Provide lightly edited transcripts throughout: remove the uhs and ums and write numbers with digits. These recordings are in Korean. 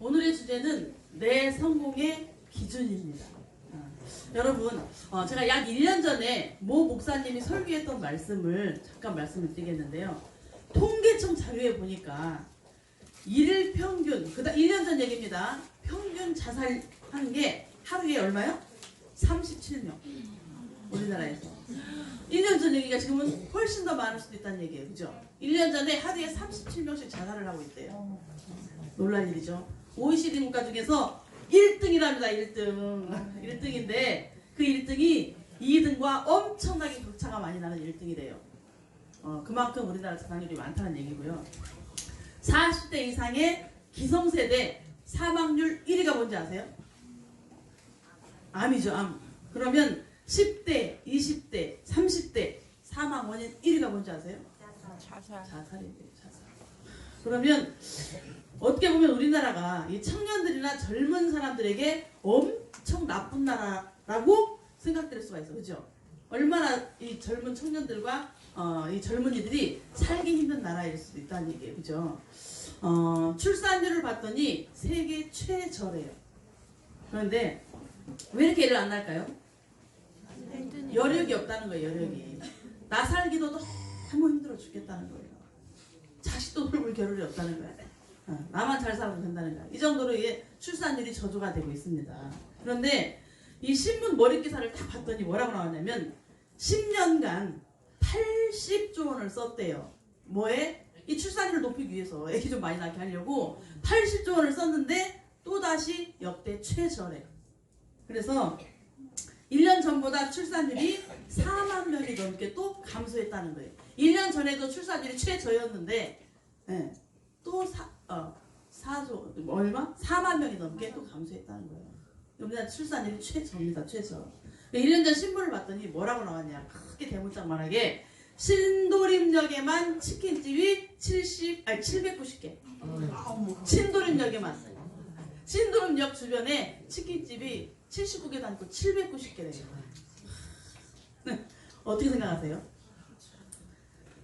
오늘의 주제는 내 성공의 기준입니다. 여러분, 제가 약 1년 전에 모 목사님이 설교했던 말씀을 잠깐 말씀을 드리겠는데요. 통계청 자료에 보니까 일일 평균, 1년 전 얘기입니다. 평균 자살한 게 하루에 얼마요? 37명. 우리나라에서. 1년 전 얘기가 지금은 훨씬 더 많을 수도 있다는 얘기예요. 그죠? 1년 전에 하루에 37명씩 자살을 하고 있대요. 놀랄 일이죠. OECD 국가 중에서 1등이랍니다. 1등. 1등인데 그 1등이 2등과 엄청나게 격차가 많이 나는 1등이래요. 그만큼 우리나라 자살률이 많다는 얘기고요. 40대 이상의 기성세대 사망률 1위가 뭔지 아세요? 암이죠. 암. 그러면 10대, 20대, 30대 사망 원인 1위가 뭔지 아세요? 자살이에요. 자살. 그러면 어떻게 보면 우리나라가 이 청년들이나 젊은 사람들에게 엄청 나쁜 나라라고 생각될 수가 있어. 그죠? 얼마나 이 젊은 청년들과 이 젊은이들이 살기 힘든 나라일 수도 있다는 얘기예요. 그죠? 출산율을 봤더니 세계 최저래요. 그런데 왜 이렇게 애를 안 낳을까요? 여력이 없다는 거예요. 여력이. 나 살기도 너무 힘들어 죽겠다는 거예요. 자식도 돌볼 겨를이 없다는 거예요. 나만 잘 살아도 된다는 거예요. 이 정도로 출산율이 저조가 되고 있습니다. 그런데 이 신문 머릿기사를 딱 봤더니 뭐라고 나왔냐면 10년간 80조 원을 썼대요. 뭐에? 이 출산율을 높이기 위해서 애기 좀 많이 낳게 하려고 80조 원을 썼는데 또다시 역대 최저래요. 그래서 1년 전보다 출산율이 4만 명이 넘게 또 감소했다는 거예요. 1년 전에도 출산율이 최저였는데 또 4조 얼마? 4만 명이 넘게 또 감소했다는 거예요. 우리나라 출산율이 최저입니다. 최저. 1년 전 신문을 봤더니 뭐라고 나왔냐. 크게 대문짝만하게 신도림역에만 치킨집이 790개. 신도림역에만. 신도림역 주변에 치킨집이 79개도 아니고 790개래요. 어떻게 생각하세요?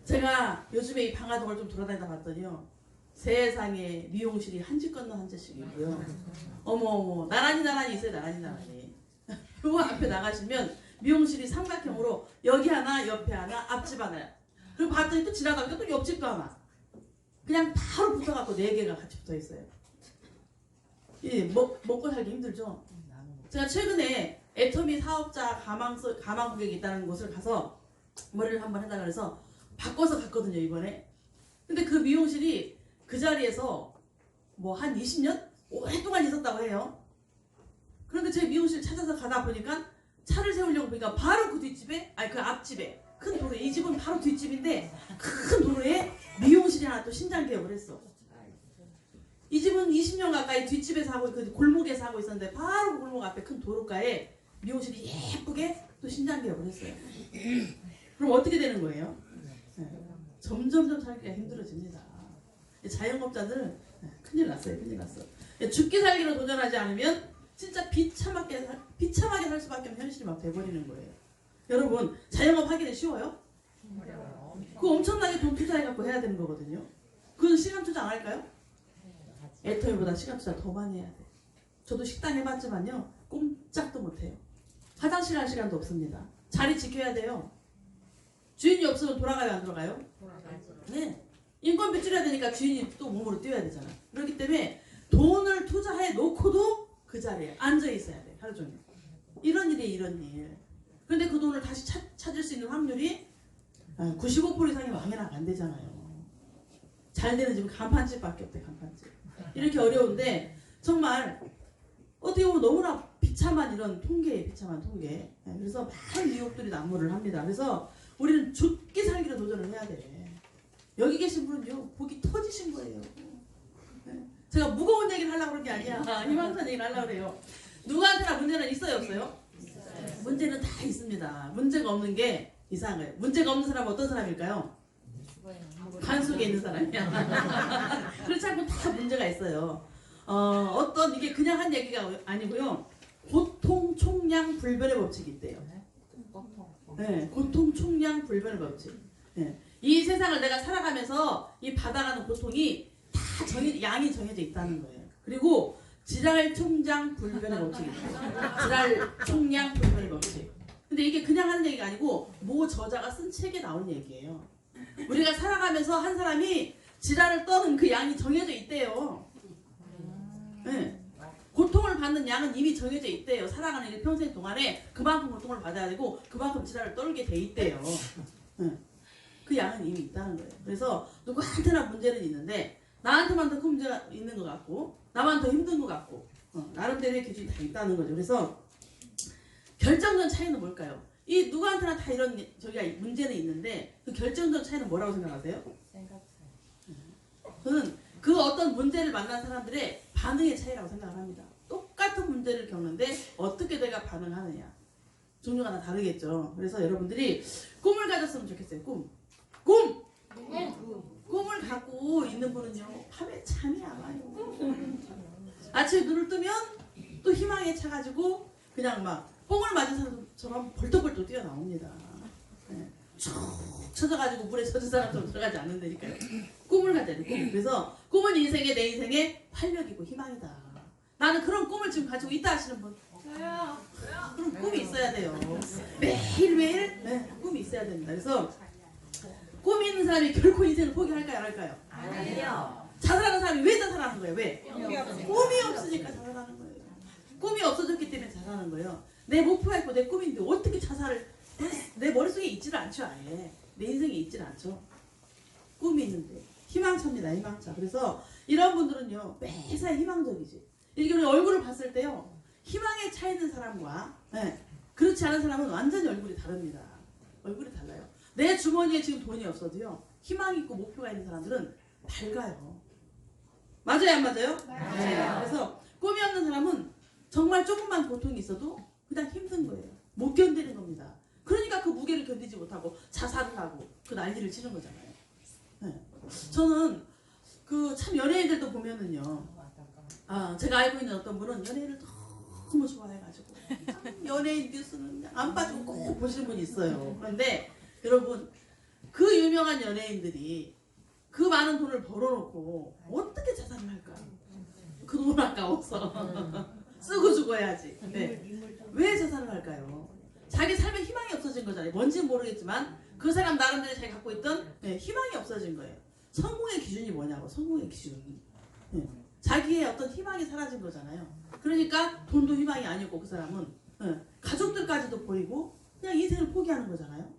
제가 요즘에 이 방화동을 좀 돌아다니다 봤더니요. 세상에 미용실이 한 집 건너 한 집씩이고요. 어머 나란히 있어요. 나란히. 요 앞에 나가시면 미용실이 삼각형으로 여기 하나, 옆에 하나, 앞집 하나요. 그리고 봤더니 또 지나가니까 또 옆집도 하나. 그냥 바로 붙어갖고 4개가 같이 붙어있어요. 먹고 살기 힘들죠? 제가 최근에 애터미 사업자 가망 고객이 있다는 곳을 가서 머리를 한번 해달라 그래서 바꿔서 갔거든요. 이번에. 근데 그 미용실이 그 자리에서 뭐 한 20년? 오랫동안 있었다고 해요. 그런데 제 미용실 찾아서 가다 보니까 차를 세우려고 보니까 바로 그 뒷집에, 그 앞집에 큰 도로에, 이 집은 바로 뒷집인데 큰 도로에 미용실이 하나 또 신장 개업을 했어. 이 집은 20년 가까이 뒷집에서 하고 그 골목에서 하고 있었는데 바로 그 골목 앞에 큰 도로가에 미용실이 예쁘게 또 신장 개업을 했어요. 그럼 어떻게 되는 거예요? 점점 살기가 힘들어집니다. 자영업자들 큰일 났어요. 큰일 났어. 죽기 살기로 도전하지 않으면 진짜 비참하게 살 수밖에 없는 현실이 막 돼버리는 거예요. 여러분 자영업 하기는 쉬워요? 그거 엄청나게 돈 투자해갖고 해야 되는 거거든요. 그건 시간 투자 안 할까요? 애터미보다 시간 투자 더 많이 해야 돼. 저도 식당 해봤지만요. 꼼짝도 못해요. 화장실 갈 시간도 없습니다. 자리 지켜야 돼요. 주인이 없으면 돌아가요? 안 돌아가요? 네. 인건비 줄여야 되니까 주인이 또 몸으로 뛰어야 되잖아. 그렇기 때문에 돈을 투자해 놓고도 그 자리에 앉아 있어야 돼. 하루 종일. 이런 일이 이런 일. 그런데 그 돈을 다시 찾을 수 있는 확률이 95% 이상이 망해나가면 안 되잖아요. 잘 되는 집은 간판집밖에 없대. 간판집. 이렇게 어려운데 정말 어떻게 보면 너무나 비참한 이런 비참한 통계. 그래서 많은 유혹들이 난무를 합니다. 그래서 우리는 죽기 살기로 도전을 해야 돼. 여기 계신 분은요, 복이 터지신 거예요. 제가 무거운 얘기를 하려고 그런 게 아니야. 희망찬 얘기를 하려고 그래요. 누구한테나 문제는 있어요, 없어요? 문제는 다 있습니다. 문제가 없는 게 이상한 거예요. 문제가 없는 사람은 어떤 사람일까요? 간 속에 있는 사람이야. 그렇지 않고 다 문제가 있어요. 이게 그냥 한 얘기가 아니고요. 고통 총량 불변의 법칙이 있대요. 네, 고통 총량 불변의 법칙. 네. 이 세상을 내가 살아가면서 이 받아가는 고통이 다 양이 정해져 있다는 거예요. 그리고 지랄 총장 불변의 법칙입니다. 지랄 총량 불변의 법칙. 근데 이게 그냥 하는 얘기가 아니고 모 저자가 쓴 책에 나온 얘기예요. 우리가 살아가면서 한 사람이 지랄을 떠는 그 양이 정해져 있대요. 네. 고통을 받는 양은 이미 정해져 있대요. 살아가는 일평생 동안에 그만큼 고통을 받아야 되고 그만큼 지랄을 떨게 돼 있대요. 네. 그 양은 이미 있다는 거예요. 그래서 누구한테나 문제는 있는데 나한테만 더 큰 문제가 있는 것 같고 나만 더 힘든 것 같고 나름대로의 기준이 다 있다는 거죠. 그래서 결정적 차이는 뭘까요? 이 누구한테나 다 이런 저기가 문제는 있는데 그 결정적 차이는 뭐라고 생각하세요? 생각 차이. 저는 그 어떤 문제를 만난 사람들의 반응의 차이라고 생각을 합니다. 똑같은 문제를 겪는데 어떻게 내가 반응하느냐. 종류가 다 다르겠죠. 그래서 여러분들이 꿈을 가졌으면 좋겠어요. 꿈! 꿈을 갖고 있는 분은요 밤에 잠이 안 와요. 아침에 눈을 뜨면 또 희망에 차가지고 그냥 막 뽕을 맞은 사람처럼 벌떡벌떡 뛰어나옵니다. 네. 쭉 쳐져가지고 물에 젖은 사람처럼 들어가지 않는다니까요. 꿈을 가져야 돼. 꿈. 그래서 꿈은 내 인생의 활력이고 희망이다. 나는 그런 꿈을 지금 가지고 있다 하시는 분? 저요. 그럼 꿈이 있어야 돼요. 매일매일 꿈이 있어야 됩니다. 그래서 꿈이 있는 사람이 결코 인생을 포기할까요? 안 할까요? 아니요. 자살하는 사람이 왜 자살하는 거예요? 왜? 꿈이 없으니까 자살하는 거예요. 꿈이 없어졌기 때문에 자살하는 거예요. 내 목표가 있고 내 꿈인데 어떻게 자살을 내 머릿속에 있지를 않죠. 아예 내 인생에 있지를 않죠. 꿈이 있는데 희망차입니다. 희망차. 그래서 이런 분들은요 매사에 희망적이지. 이렇게 우리 얼굴을 봤을 때요 희망에 차 있는 사람과 그렇지 않은 사람은 완전히 얼굴이 다릅니다. 얼굴이 달라요. 내 주머니에 지금 돈이 없어도요 희망 있고 목표가 있는 사람들은 밝아요. 맞아요 안 맞아요? 맞아요. 그래서 꿈이 없는 사람은 정말 조금만 고통이 있어도 그냥 힘든 거예요. 못 견디는 겁니다. 그러니까 그 무게를 견디지 못하고 자살을 하고 그 난리를 치는 거잖아요. 네. 저는 그 참 연예인들도 보면은요 제가 알고 있는 어떤 분은 연예인을 너무 좋아해가지고 연예인 뉴스는 안 빠지고 꼭 보시는 분이 있어요. 그런데 여러분 그 유명한 연예인들이 그 많은 돈을 벌어놓고 어떻게 자살을 할까요? 그 돈 아까워서 쓰고 죽어야지. 네. 왜 자살을 할까요? 자기 삶에 희망이 없어진 거잖아요. 뭔지는 모르겠지만 그 사람 나름대로 자기 갖고 있던 희망이 없어진 거예요. 성공의 기준이 뭐냐고. 성공의 기준이 자기의 어떤 희망이 사라진 거잖아요. 그러니까 돈도 희망이 아니고 그 사람은 가족들까지도 버리고 그냥 인생을 포기하는 거잖아요.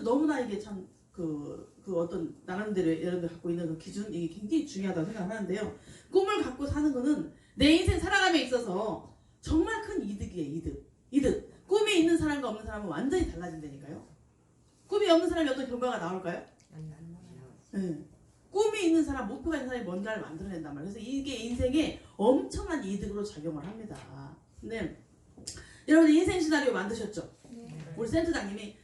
너무나 이게 참 그 어떤 나름대로 여러분들 갖고 있는 그 기준 이게 굉장히 중요하다고 생각하는데요. 꿈을 갖고 사는 거는 내 인생 살아감에 있어서 정말 큰 이득이에요. 이득. 꿈이 있는 사람과 없는 사람은 완전히 달라진다니까요. 꿈이 없는 사람이 어떤 결과가 나올까요? 네. 꿈이 있는 사람, 목표가 있는 사람이 뭔가를 만들어낸단 말이에요. 그래서 이게 인생에 엄청난 이득으로 작용을 합니다. 근데 여러분 인생 시나리오 만드셨죠? 우리 센터장님이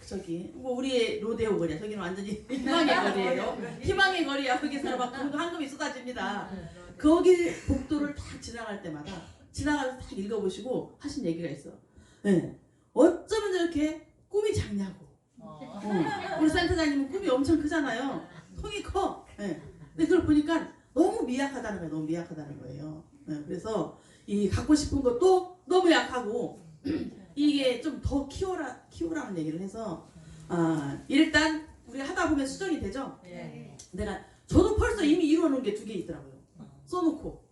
저기 뭐 우리의 로데오 거리야. 저기는 완전히 희망의 거리예요. 희망의 거리야. 거기서 막 황금이 쏟아집니다. 거기 복도를 딱 지나갈 때마다 지나가면서 딱 읽어보시고 하신 얘기가 있어. 네. 어쩌면 저렇게 꿈이 작냐고. 우리 센터장님은 꿈이 엄청 크잖아요. 통이 커. 네. 근데 그걸 보니까 너무 미약하다는 거예요. 너무 미약하다는 거예요. 네. 그래서 이 갖고 싶은 것도 너무 약하고 이게 좀 더 키우라는 얘기를 해서 일단 우리 하다 보면 수정이 되죠. 저도 벌써 이미 이루어놓은 게 2개 있더라고요. 써놓고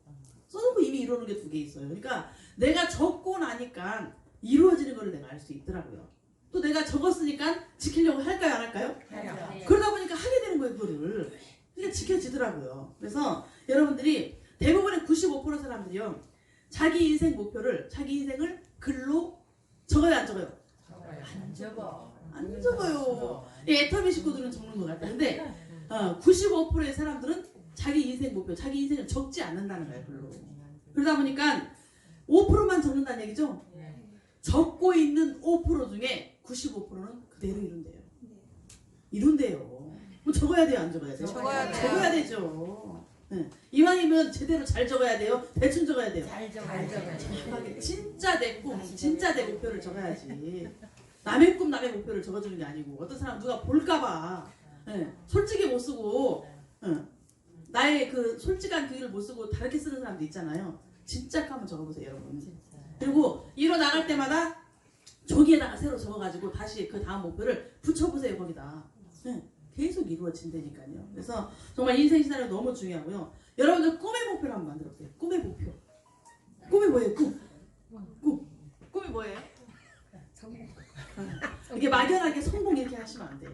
이미 이루어놓은 게 2개 있어요. 그러니까 내가 적고 나니까 이루어지는 걸 내가 알 수 있더라고요. 또 내가 적었으니까 지키려고 할까요 안 할까요? 그러다 보니까 하게 되는 거예요. 그거를. 그러니까 지켜지더라고요. 그래서 여러분들이 대부분의 95% 사람들이요. 자기 인생 목표를 자기 인생을 글로 적어요 안 적어요? 안 적어요. 애터미 식구들은 적는 것 같아요. 근데 95%의 사람들은 자기 인생 목표, 자기 인생을 적지 않는다는 거예요. 글로. 그러다 보니까 5%만 적는다는 얘기죠? 적고 있는 5% 중에 95%는 그대로 이룬대요. 이룬대요. 뭐 적어야 돼요 안 적어야 돼요? 적어야 되죠. 네. 이왕이면 제대로 잘 적어야 돼요? 대충 적어야 돼요? 잘 적어야 돼요. 진짜 내 꿈, 진짜 내 목표를 적어야지. 남의 꿈, 남의 목표를 적어주는 게 아니고 어떤 사람 누가 볼까봐 솔직히 못 쓰고 나의 그 솔직한 글을 못 쓰고 다르게 쓰는 사람도 있잖아요. 진짜 한번 적어보세요, 여러분. 그리고 이뤄 나갈 때마다 종이에다가 새로 적어가지고 다시 그 다음 목표를 붙여보세요, 거기다. 네, 계속 이루어진다니까요. 그래서 정말 인생 시나리오 너무 중요하고요. 여러분들 꿈의 목표를 한번 만들어보세요. 꿈의 목표. 꿈이 뭐예요? 꿈이 뭐예요? 이게 막연하게 성공 이렇게 하시면 안 돼요.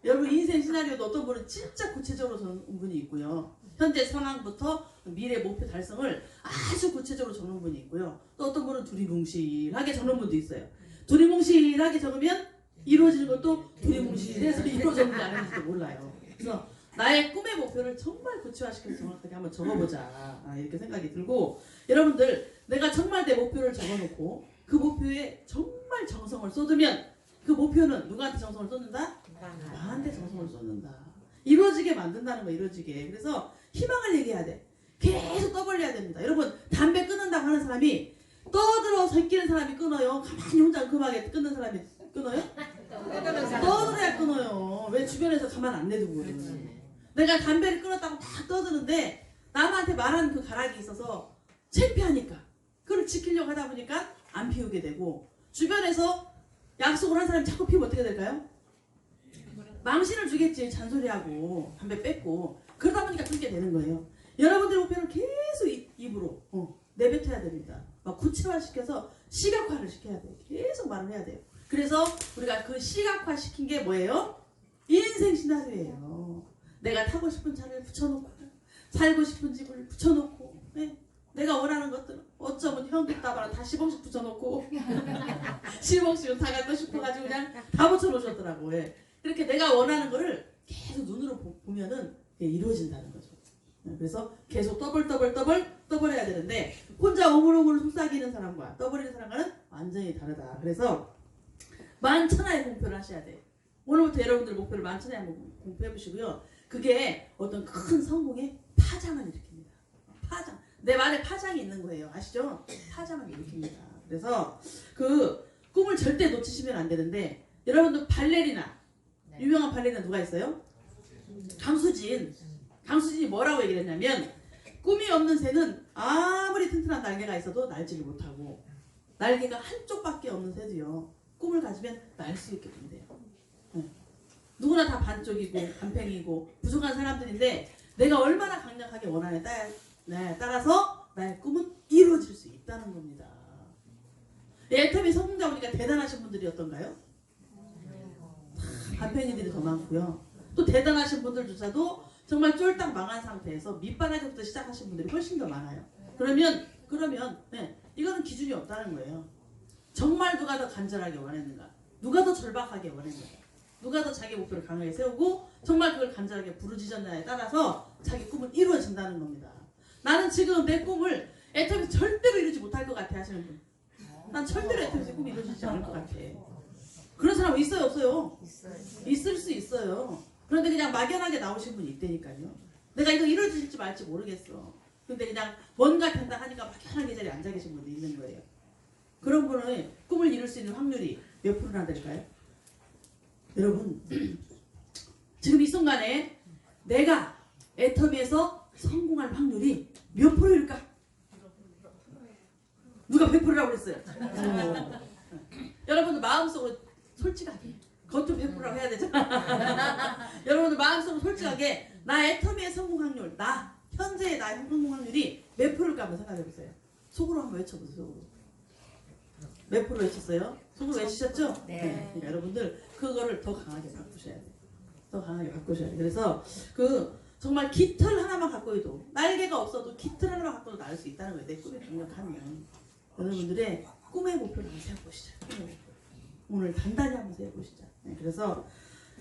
여러분 인생 시나리오도 어떤 분은 진짜 구체적으로 적는 분이 있고요. 현재 상황부터 미래 목표 달성을 아주 구체적으로 적는 분이 있고요. 또 어떤 분은 두리뭉실하게 적는 분도 있어요. 두리뭉실하게 적으면 이루어지는 것도 두리뭉실해서 이루어졌는지 안 했는지도 몰라요. 그래서 나의 꿈의 목표를 정말 구체화시켜서 정확하게 한번 적어보자 이렇게 생각이 들고, 여러분들 내가 정말 내 목표를 적어놓고 그 목표에 정말 정성을 쏟으면 그 목표는 누구한테 정성을 쏟는다? 나한테 정성을 쏟는다. 이루어지게 만든다는 거, 이루어지게. 그래서 희망을 얘기해야 돼. 계속 떠벌려야 됩니다. 여러분 담배 끊는다고 하는 사람이 떠들어 새끼는 사람이 끊어요? 가만히 혼자 은큼하게 끊는 사람이 끊어요? 떠들어야 끊어요. 왜 주변에서 가만 안 내두고 내가 담배를 끊었다고 막 떠드는데 남한테 말하는 그 가락이 있어서 창피하니까 그걸 지키려고 하다 보니까 안 피우게 되고, 주변에서 약속을 한 사람이 자꾸 피우면 어떻게 될까요? 망신을 주겠지. 잔소리하고 담배 뺏고 그러다 보니까 끊게 되는 거예요. 여러분들의 목표는 계속 입으로 내뱉어야 됩니다. 막 구체화시켜서 시각화를 시켜야 돼요. 계속 말을 해야 돼요. 그래서 우리가 그 시각화시킨 게 뭐예요? 인생 시나리오예요. 내가 타고 싶은 차를 붙여놓고 살고 싶은 집을 붙여놓고, 네? 내가 원하는 것들 어쩌면 현금 따봐라 다 10억씩 붙여놓고 10억씩은 다 갖고 싶어가지고 그냥 다 붙여놓으셨더라고. 예. 그렇게 내가 원하는 거를 계속 눈으로 보면은 이루어진다는 거죠. 그래서 계속 떠벌해야 되는데, 혼자 오물오물 속삭이는 사람과 떠벌이는 사람과는 완전히 다르다. 그래서 만천하의 공표를 하셔야 돼요. 오늘부터 여러분들 목표를 만천하에 한번 공표해 보시고요. 그게 어떤 큰 성공의 파장을 일으킵니다. 파장. 내 말에 파장이 있는 거예요. 아시죠? 파장을 일으킵니다. 그래서 그 꿈을 절대 놓치시면 안 되는데, 여러분들 발레리나, 유명한 발레리나 누가 있어요? 강수진이 뭐라고 얘기를 했냐면, 꿈이 없는 새는 아무리 튼튼한 날개가 있어도 날지를 못하고, 날개가 한쪽밖에 없는 새도요, 꿈을 가지면 날 수 있게 된대요. 누구나 다 반쪽이고 반팽이고 부족한 사람들인데, 내가 얼마나 강력하게 원하느냐에 따라서 나의 꿈은 이루어질 수 있다는 겁니다. 애터미 성공자분이니까 대단하신 분들이 어떤가요? 반팽이들이 더 많고요. 또 대단하신 분들조차도 정말 쫄딱 망한 상태에서 밑바닥부터 시작하신 분들이 훨씬 더 많아요. 그러면 이거는 기준이 없다는 거예요. 정말 누가 더 간절하게 원했는가, 누가 더 절박하게 원했는가, 누가 더 자기 목표를 강하게 세우고 정말 그걸 간절하게 부르짖었냐에 따라서 자기 꿈은 이루어진다는 겁니다. 나는 지금 내 꿈을 애터미에서 절대로 이루지 못할 것 같아 하시는 분, 난 절대로 애터미에서 꿈이 이루어지지 않을 것 같아. 그런 사람 있어요, 없어요? 있을 수 있어요. 그런데 그냥 막연하게 나오신 분이 있다니까요. 내가 이거 이루어질지 말지 모르겠어. 근데 그냥 뭔가 된다 하니까 막연하게 자리에 앉아 계신 분도 있는 거예요. 그런 분은 꿈을 이룰 수 있는 확률이 몇 프로나 될까요? 여러분, 지금 이 순간에 내가 애터미에서 성공할 확률이 몇 프로일까? 누가 100%라고 그랬어요? 여러분들 마음속으로 솔직하게, 겉으로 100%라고 해야 되잖아. 여러분들 마음속으로 솔직하게 나 애터미의 성공 확률, 나 현재의 나의 성공 확률이 몇 프로일까 한번 생각해 보세요. 속으로 한번 외쳐보세요. 속으로. 몇 프로 외쳤어요? 속으로 외치셨죠? 네. 그러니까 여러분들 그거를 더 강하게 바꾸셔야 돼요. 더 강하게 바꾸셔야 돼요. 그래서 그 정말 깃털 하나만 갖고 있어도, 날개가 없어도 깃털 하나만 갖고도 날 수 있다는 거예요. 내 꿈이 강력하면. 여러분들의 꿈의 목표를 한번 세워보시죠. 오늘 단단히 한번 세워보시죠. 네, 그래서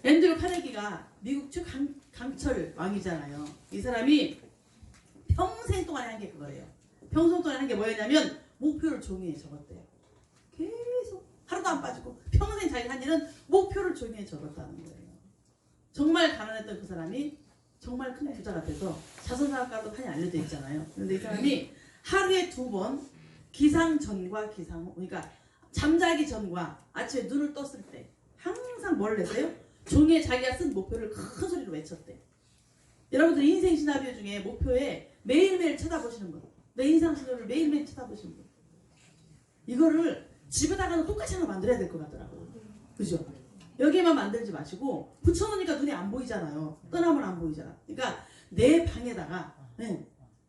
앤드류 카네기가 미국 최강철 왕이잖아요. 이 사람이 평생 동안 한 게 그거예요. 평생 동안 한 게 뭐였냐면 목표를 종이에 적었대요. 계속 하루도 안 빠지고 평생 자기가 한 일은 목표를 종이에 적었다는 거예요. 정말 가난했던 그 사람이 정말 큰 부자가 돼서 자선사업가로 많이 알려져 있잖아요. 그런데 이 사람이 하루에 2번 기상 전과 기상 후, 그러니까 잠자기 전과 아침에 눈을 떴을 때 항상 뭘 했어요? 종이에 자기가 쓴 목표를 큰 소리로 외쳤대. 여러분들 인생 시나리오 중에 목표에 매일매일 쳐다보시는 거. 내 인생 시나리오를 매일매일 쳐다보시는 거. 이거를 집에다가도 똑같이 하나 만들어야 될 것 같더라고요. 그죠? 여기에만 만들지 마시고 붙여놓으니까 눈에 안 보이잖아요. 떠나면 안 보이잖아. 그러니까 내 방에다가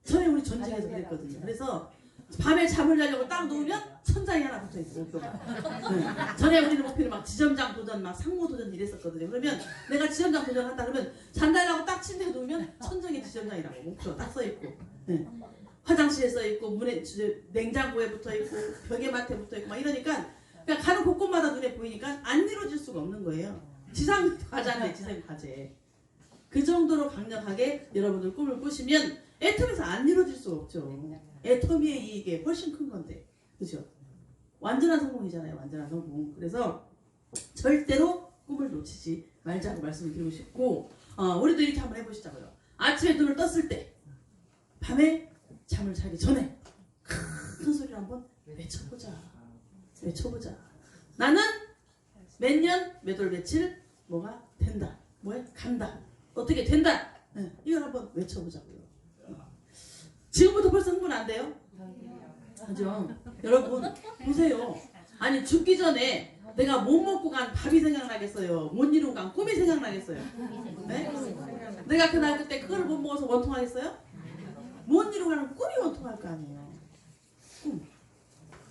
전에 우리 전쟁에서 그랬거든요. 그래서 밤에 잠을 자려고 딱 놓으면 천장이 하나 붙어있어요. 목표가. 전에 우리는 목표를 막 지점장 도전, 막 상무 도전 이랬었거든요. 그러면 내가 지점장 도전한다 그러면 잔달라고 딱 침대에 누우면 천정의 지점장이라고 목표가 딱 써있고 화장실에 써있고 문에 냉장고에 붙어있고 벽에마트에 붙어있고 막 이러니까 그냥 가는 곳곳마다 눈에 보이니까 안 이루어질 수가 없는 거예요. 지상 과제인데 지상 과제. 그 정도로 강력하게 여러분들 꿈을 꾸시면 애텀에서 안 이루어질 수가 없죠. 애터미의 이익이 훨씬 큰 건데, 그죠? 완전한 성공이잖아요, 완전한 성공. 그래서 절대로 꿈을 놓치지 말자고 말씀을 드리고 싶고, 우리도 이렇게 한번 해보시자고요. 아침에 눈을 떴을 때, 밤에 잠을 자기 전에 큰 소리를 한번 외쳐보자. 외쳐보자. 나는 몇 년, 몇 월, 며칠 뭐가 된다. 뭐에 간다. 어떻게 된다. 이걸 한번 외쳐보자고요. 지금부터 벌써 흥분 안 돼요? 그죠? 여러분 보세요. 아니 죽기 전에 내가 못 먹고 간 밥이 생각나겠어요? 못 이룬 간 꿈이 생각나겠어요? 네? 내가 그날 그때 그걸 못 먹어서 원통하겠어요? 못 이루고 가는 꿈이 원통할 거 아니에요. 꿈.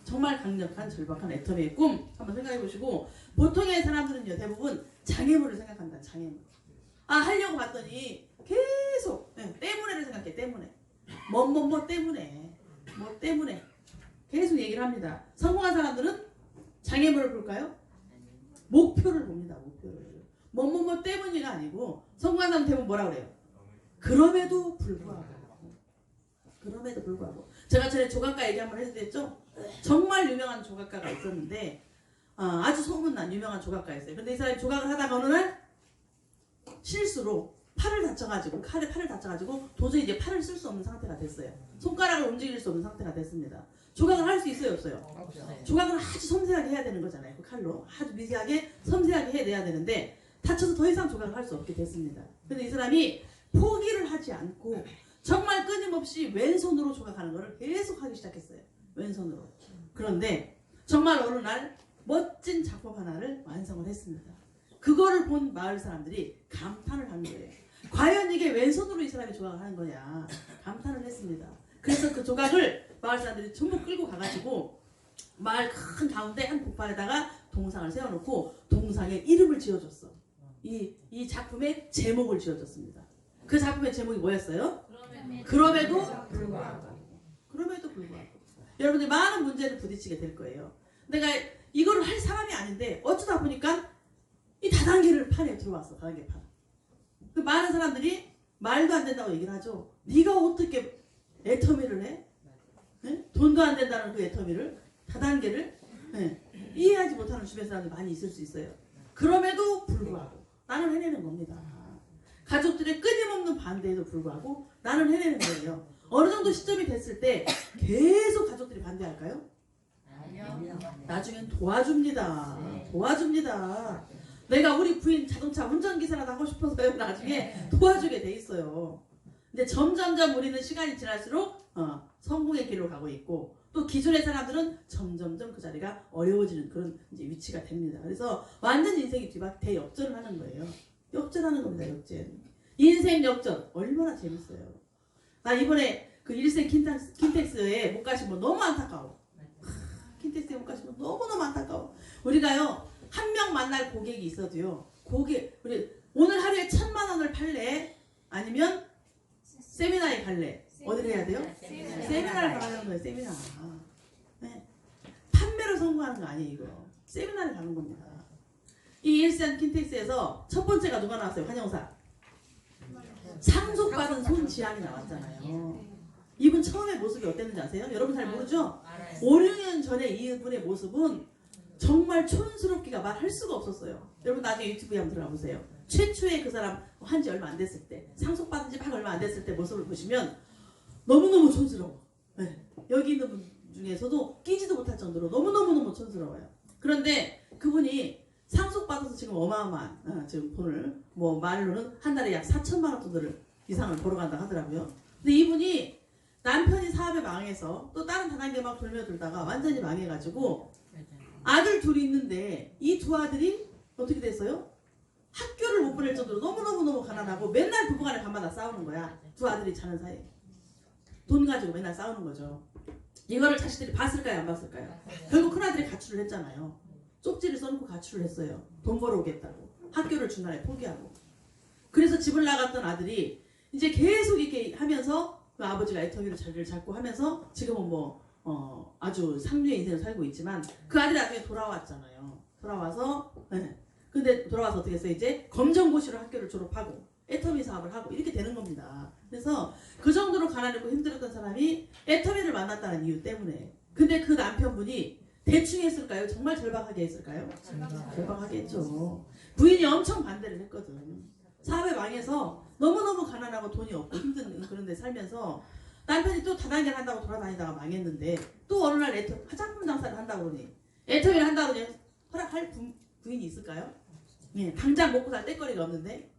정말 강력한 절박한 애터미의 꿈 한번 생각해 보시고, 보통의 사람들은요 대부분 장애물을 생각한다. 장애물. 하려고 봤더니 계속 때문에를 생각해. 때문에 뭐 때문에 뭐 때문에 계속 얘기를 합니다. 성공한 사람들은 장애물을 볼까요? 목표를 봅니다. 목표를. 뭐 때문이가 아니고 성공한 사람 대부분 뭐라 그래요? 그럼에도 불구하고. 그럼에도 불구하고. 제가 전에 조각가 얘기 한번 해드렸죠? 정말 유명한 조각가가 있었는데 아주 소문난 유명한 조각가였어요. 근데 이 사람이 조각을 하다가 어느 날 실수로 팔을 다쳐가지고 도저히 이제 팔을 쓸 수 없는 상태가 됐어요. 손가락을 움직일 수 없는 상태가 됐습니다. 조각을 할 수 있어요, 없어요? 조각을 아주 섬세하게 해야 되는 거잖아요. 그 칼로 아주 미세하게 섬세하게 해내야 되는데 다쳐서 더 이상 조각을 할 수 없게 됐습니다. 근데 이 사람이 포기를 하지 않고 정말 끊임없이 왼손으로 조각하는 것을 계속 하기 시작했어요. 왼손으로. 그런데 정말 어느 날 멋진 작품 하나를 완성을 했습니다. 그거를 본 마을 사람들이 감탄을 하는 거예요. 과연 이게 왼손으로 이 사람이 조각을 하는 거냐 감탄을 했습니다. 그래서 그 조각을 마을 사람들이 전부 끌고 가가지고 마을 큰 가운데 한 복판에다가 동상을 세워놓고 동상에 이름을 지어줬어. 이 작품의 제목을 지어줬습니다. 그 작품의 제목이 뭐였어요? 그럼에도 불구하고. 그럼에도 불구하고. 여러분들이 많은 문제를 부딪히게 될 거예요. 내가 이거를 할 사람이 아닌데 어쩌다 보니까 이 다단계를 판에 들어왔어. 다단계 판. 그 많은 사람들이 말도 안 된다고 얘기를 하죠. 네가 어떻게 애터미를 해? 돈도 안 된다는 그 애터미를 다단계를 이해하지 못하는 주변 사람들이 많이 있을 수 있어요. 그럼에도 불구하고 나는 해내는 겁니다. 가족들의 끊임없는 반대에도 불구하고 나는 해내는 거예요. 어느 정도 시점이 됐을 때 계속 가족들이 반대할까요? 나중엔 도와줍니다. 도와줍니다. 내가 우리 부인 자동차 운전기사라도 하고 싶어서요. 나중에 도와주게 돼 있어요. 근데 점점점 우리는 시간이 지날수록 성공의 길로 가고 있고 또 기존의 사람들은 점점점 그 자리가 어려워지는 그런 이제 위치가 됩니다. 그래서 완전 인생이 대역전을 하는 거예요. 역전하는 겁니다. 역전. 인생 역전 얼마나 재밌어요. 나 이번에 그 일생 킨텍스에 못 가신 분 너무 안타까워. 킨텍스에 못 가신 분 너무너무 안타까워. 우리가요 한 명 만날 고객이 있어도요 우리 오늘 하루에 1,000만 원을 팔래? 아니면 세미나에 갈래? 어디를 해야 돼요? 세미나를 가는 거예요. 세미나. 네. 판매로 성공하는 거 아니에요. 이거 세미나를 가는 겁니다. 이 일산 킨텍스에서 첫 번째가 누가 나왔어요? 환영사. 상속받은 손지안이 나왔잖아요. 이분 처음에 모습이 어땠는지 아세요? 여러분 잘 모르죠? 5, 6년 전에 이분의 모습은 정말 촌스럽기가 말할 수가 없었어요. 여러분 나중에 유튜브에 한번 들어가 보세요. 최초에 그 사람 한지 얼마 안 됐을 때, 상속받은 지 막 얼마 안 됐을 때 모습을 보시면 너무너무 촌스러워. 네. 여기 있는 분 중에서도 끼지도 못할 정도로 너무너무 촌스러워요. 그런데 그분이 상속받아서 지금 어마어마한 지금 돈을 말로는 한 달에 약 4,000만 원 정도를 이상을 보러 간다 하더라고요. 근데 이분이 남편이 사업에 망해서 또 다른 다단계 막 돌며들다가 완전히 망해가지고 아들 둘이 있는데 이 두 아들이 어떻게 됐어요? 학교를 못 보낼 정도로 너무너무 가난하고 맨날 부부간에 밤마다 싸우는 거야. 두 아들이 자는 사이에. 돈 가지고 맨날 싸우는 거죠. 이거를 자식들이 봤을까요? 안 봤을까요? 결국 큰아들이 가출을 했잖아요. 쪽지를 써놓고 가출을 했어요. 돈 벌어오겠다고. 학교를 중간에 포기하고. 그래서 집을 나갔던 아들이 이제 계속 이렇게 하면서 그 아버지가 애터미로 자리를 잡고 하면서 지금은 아주 상류의 인생을 살고 있지만 그 아들이 나중에 돌아왔잖아요. 돌아와서 근데 돌아와서 어떻게 했어요? 이제 검정고시로 학교를 졸업하고 애터미 사업을 하고 이렇게 되는 겁니다. 그래서 그 정도로 가난했고 힘들었던 사람이 애터미를 만났다는 이유 때문에. 근데 그 남편분이 대충 했을까요? 정말 절박하게 했을까요? 절박하게 했죠. 부인이 엄청 반대를 했거든. 사업에 망해서 너무너무 가난하고 돈이 없고 힘든 그런 데 살면서 남편이 또 다단계를 한다고 돌아다니다가 망했는데 또 어느 날 화장품 장사를 한다고 그러니 애터미를 한다고 그러니 허락할 부인이 있을까요? 예, 당장 먹고 살 떼거리가 없는데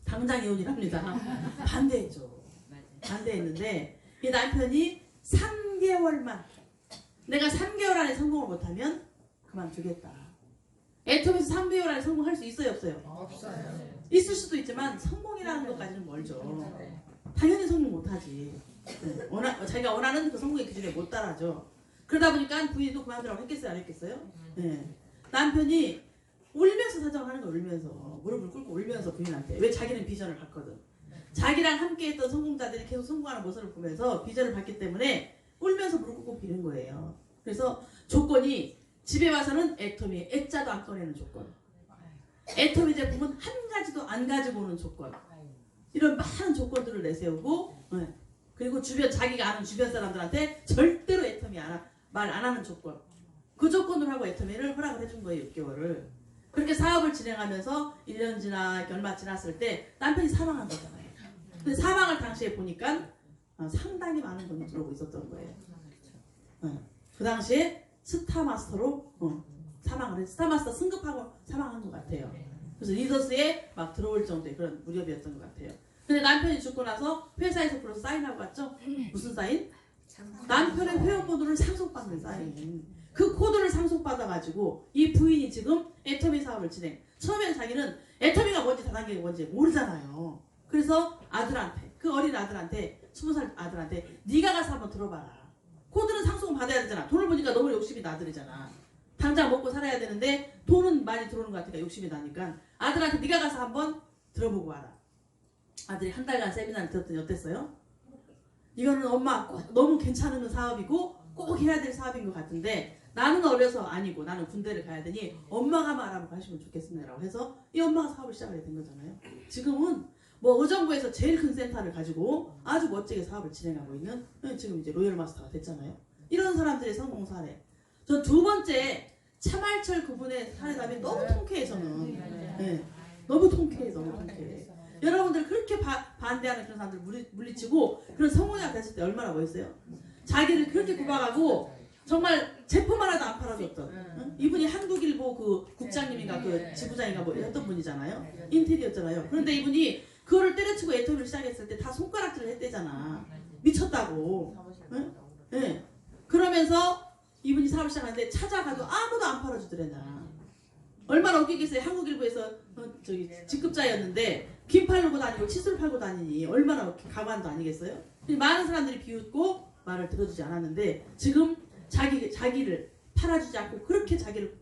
당장 이혼이랍니다. 반대했죠. 반대했는데 이 남편이 3개월만 내가 3개월 안에 성공을 못하면 그만두겠다. 애터미에서 3개월 안에 성공할 수 있어요 없어요? 없어요. 있을 수도 있지만 성공이라는 것까지는 멀죠. 당연히 성공 못하지. 자기가 원하는 그 성공의 기준에 못 따라죠. 그러다 보니까 부인도 그만두라고 했겠어요 안 했겠어요? 네. 남편이 울면서 사정하는 거 울면서 무릎을 꿇고 울면서 부인한테 왜 자기는 비전을 봤거든. 자기랑 함께했던 성공자들이 계속 성공하는 모습을 보면서 비전을 봤기 때문에 울면서 무릎 꿇고 비는 거예요. 그래서 조건이 집에 와서는 애터미 액자도 안 꺼내는 조건. 애터미 제품은 한 가지도 안 가지고 오는 조건. 이런 많은 조건들을 내세우고 그리고 자기가 아는 주변 사람들한테 절대로 애터미 말 안 하는 조건. 그 조건으로 하고 애터미를 허락을 해준 거예요. 6개월을. 그렇게 사업을 진행하면서 1년 얼마 지났을 때 남편이 사망한 거잖아요. 근데 사망을 당시에 보니까 상당히 많은 돈이 들어오고 있었던 거예요. 그 당시에 스타마스터로 사망을 했어요. 스타마스터 승급하고 사망한 것 같아요. 그래서 리더스에 막 들어올 정도의 그런 무렵이었던 것 같아요. 근데 남편이 죽고 나서 회사에서 불러서 사인하고 왔죠? 무슨 사인? 남편의 회원번호를 상속받는 사인. 그 코드를 상속받아가지고 이 부인이 지금 애터미 사업을 진행. 처음에는 자기는 애터미가 뭔지 다단계가 뭔지 모르잖아요. 그래서 아들한테 그 어린 아들한테 20살 아들한테 네가 가서 한번 들어봐라. 코드는 상속 받아야 되잖아. 돈을 보니까 너무 욕심이 나들이잖아. 당장 먹고 살아야 되는데 돈은 많이 들어오는 것 같으니까 욕심이 나니까 아들한테 네가 가서 한번 들어보고 와라. 아들이 한 달간 세미나를 들었더니 어땠어요? 이거는 엄마 너무 괜찮은 사업이고 꼭 해야 될 사업인 것 같은데 나는 어려서 아니고 나는 군대를 가야 되니 엄마가 말하고 가시면 좋겠습니다라고 해서 이 엄마가 사업을 시작하게 된 거잖아요. 지금은 의정부에서 제일 큰 센터를 가지고 아주 멋지게 사업을 진행하고 있는 지금 이제 로열 마스터가 됐잖아요. 이런 사람들의 성공 사례. 저 두 번째 차말철 그분의 사례담이 너무 통쾌해 저는. 네. 너무 통쾌해. 여러분들 그렇게 반대하는 그런 사람들 물리치고 그런 성공자가 됐을 때 얼마나 멋있어요? 자기를 그렇게 구박하고 정말 제품 하나도 안 팔아줬던 이분이 한국일보 그 국장님인가 그 지부장인가 했던 분이잖아요. 인테리어였잖아요. 그런데 이분이 그거를 때려치고 애터미를 시작했을 때 다 손가락질을 했대잖아. 미쳤다고. 네. 그러면서 이분이 사업을 시작하는데 찾아가도 아무도 안 팔아주더래나. 얼마나 웃기겠어요. 한국일보에서 직급자였는데 긴 팔고 다니고 칫솔 팔고 다니니 얼마나 가관도 아니겠어요? 많은 사람들이 비웃고 말을 들어주지 않았는데 지금 자기를 팔아주지 않고 그렇게 자기를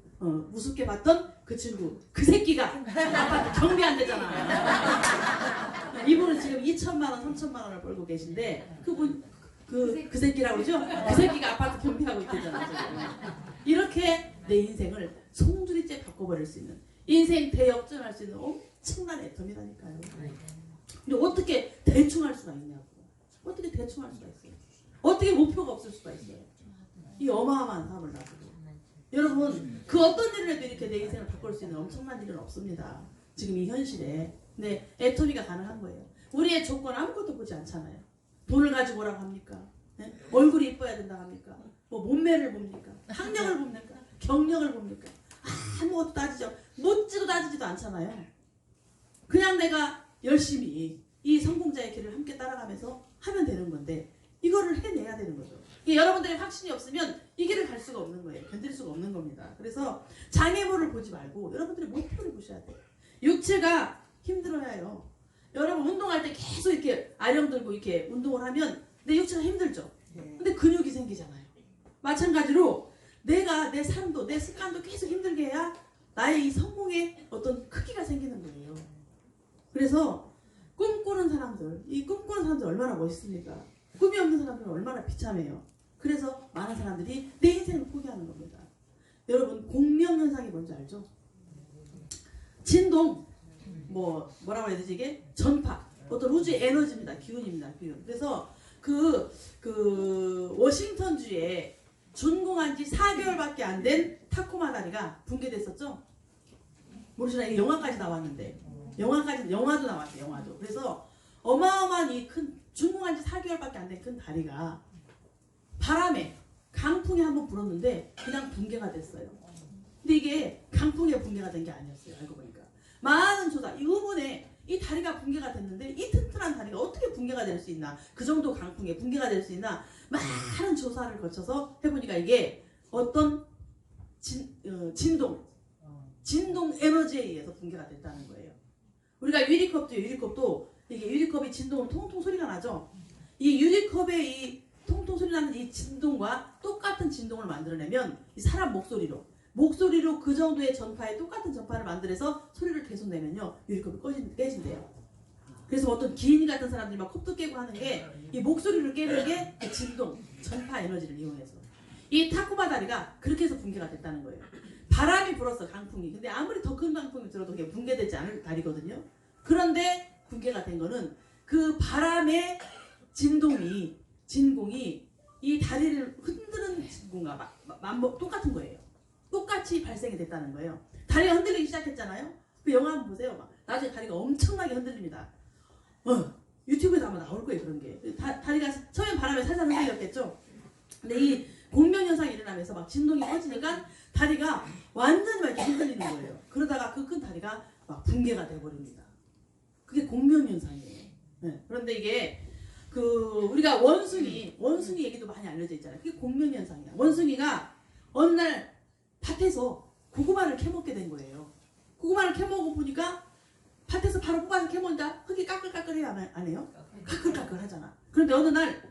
우습게 봤던 그 친구 그 새끼가 아파트 경비 안 되잖아. 이분은 지금 2천만 원 3천만 원을 벌고 계신데 그분 그 새끼라고 그러죠? 그 새끼가 아파트 경비하고 있대잖아. 지금. 이렇게 내 인생을 송두리째 바꿔버릴 수 있는 인생 대역전할 수 있는 엄청난 애텀이라니까요. 근데 어떻게 대충 할 수가 있냐고. 어떻게 대충 할 수가 있어요. 어떻게 목표가 없을 수가 있어요. 이 어마어마한 사업을 놔두고. 여러분 그 어떤 일을 해도 이렇게 내 인생을 바꿀 수 있는 엄청난 일은 없습니다. 지금 이 현실에. 근데 애터미가 가능한 거예요. 우리의 조건 아무것도 보지 않잖아요. 돈을 가지고 오라고 합니까? 네? 얼굴이 이뻐야 된다고 합니까? 몸매를 봅니까? 학력을 봅니까? 경력을 봅니까? 아무것도 묻지도 따지지도 않잖아요. 그냥 내가 열심히 이 성공자의 길을 함께 따라가면서 하면 되는 건데 이거를 해내야 되는 거죠. 여러분들의 확신이 없으면 이 길을 갈 수가 없는 거예요. 견딜 수가 없는 겁니다. 그래서 장애물을 보지 말고 여러분들의 목표를 보셔야 돼요. 육체가 힘들어야 해요. 여러분 운동할 때 계속 이렇게 아령 들고 이렇게 운동을 하면 내 육체가 힘들죠. 근데 근육이 생기잖아요. 마찬가지로 내가 내 삶도 내 습관도 계속 힘들게 해야 나의 이 성공의 어떤 크기가 생기는 거예요. 그래서 꿈꾸는 사람들, 이 꿈꾸는 사람들 얼마나 멋있습니까? 꿈이 없는 사람들은 얼마나 비참해요. 그래서 많은 사람들이 내 인생을 포기하는 겁니다. 여러분 공명현상이 뭔지 알죠? 진동, 뭐라고 해야 되지 이게? 전파, 어떤 우주의 에너지입니다. 기운입니다. 기운. 그래서 그 워싱턴주에 준공한 지 4개월밖에 안 된 타코마 다리가 붕괴됐었죠? 모르시나? 이 영화까지 나왔는데 영화도 나왔어요. 영화도. 그래서 어마어마한 이 큰 준공한 지 4개월밖에 안 된 큰 다리가 바람에 강풍이 한번 불었는데 그냥 붕괴가 됐어요. 근데 이게 강풍에 붕괴가 된 게 아니었어요. 알고 보니까 많은 조사 이 부분에 이 다리가 붕괴가 됐는데 이 튼튼한 다리가 어떻게 붕괴가 될 수 있나, 그 정도 강풍에 붕괴가 될 수 있나 많은 조사를 거쳐서 해보니까 이게 어떤 진동 에너지에 의해서 붕괴가 됐다는 거예요. 우리가 유리컵도 이게 유리컵이 진동으로 통통 소리가 나죠. 이 유리컵의 이 통통 소리 나는 이 진동과 똑같은 진동을 만들어내면 이 사람 목소리로 그 정도의 전파에 똑같은 전파를 만들어서 소리를 계속 내면요 유리컵이 깨진대요. 그래서 어떤 기인 같은 사람들이 막 컵도 깨고 하는 게 이 목소리를 깨는 게 그 진동, 전파 에너지를 이용해서 이 타코마 다리가 그렇게 해서 붕괴가 됐다는 거예요. 바람이 불었어, 강풍이. 근데 아무리 더 큰 강풍이 들어도 그게 붕괴되지 않을 다리거든요. 그런데 붕괴가 된 거는 그 바람의 진공이 이 다리를 흔드는 진공과 똑같은 거예요. 똑같이 발생이 됐다는 거예요. 다리가 흔들리기 시작했잖아요. 그 영화 한번 보세요. 나중에 다리가 엄청나게 흔들립니다. 유튜브에도 아마 나올 거예요. 그런 게. 다리가 처음엔 바람에 살살 흔들렸겠죠. 근데 이 공명현상이 일어나면서 막 진동이 커지니까 다리가 완전히 막 이렇게 흔들리는 거예요. 그러다가 그 큰 다리가 막 붕괴가 돼버립니다. 그게 공명현상이에요. 네. 그런데 이게 우리가 원숭이 얘기도 많이 알려져 있잖아요. 그게 공명현상이야. 원숭이가 어느 날 밭에서 고구마를 캐먹게 된 거예요. 고구마를 캐먹어 보니까 밭에서 바로 뽑아서 캐먹는다. 흙이 까끌까끌해야 안 해요? 까끌까끌 하잖아. 그런데 어느 날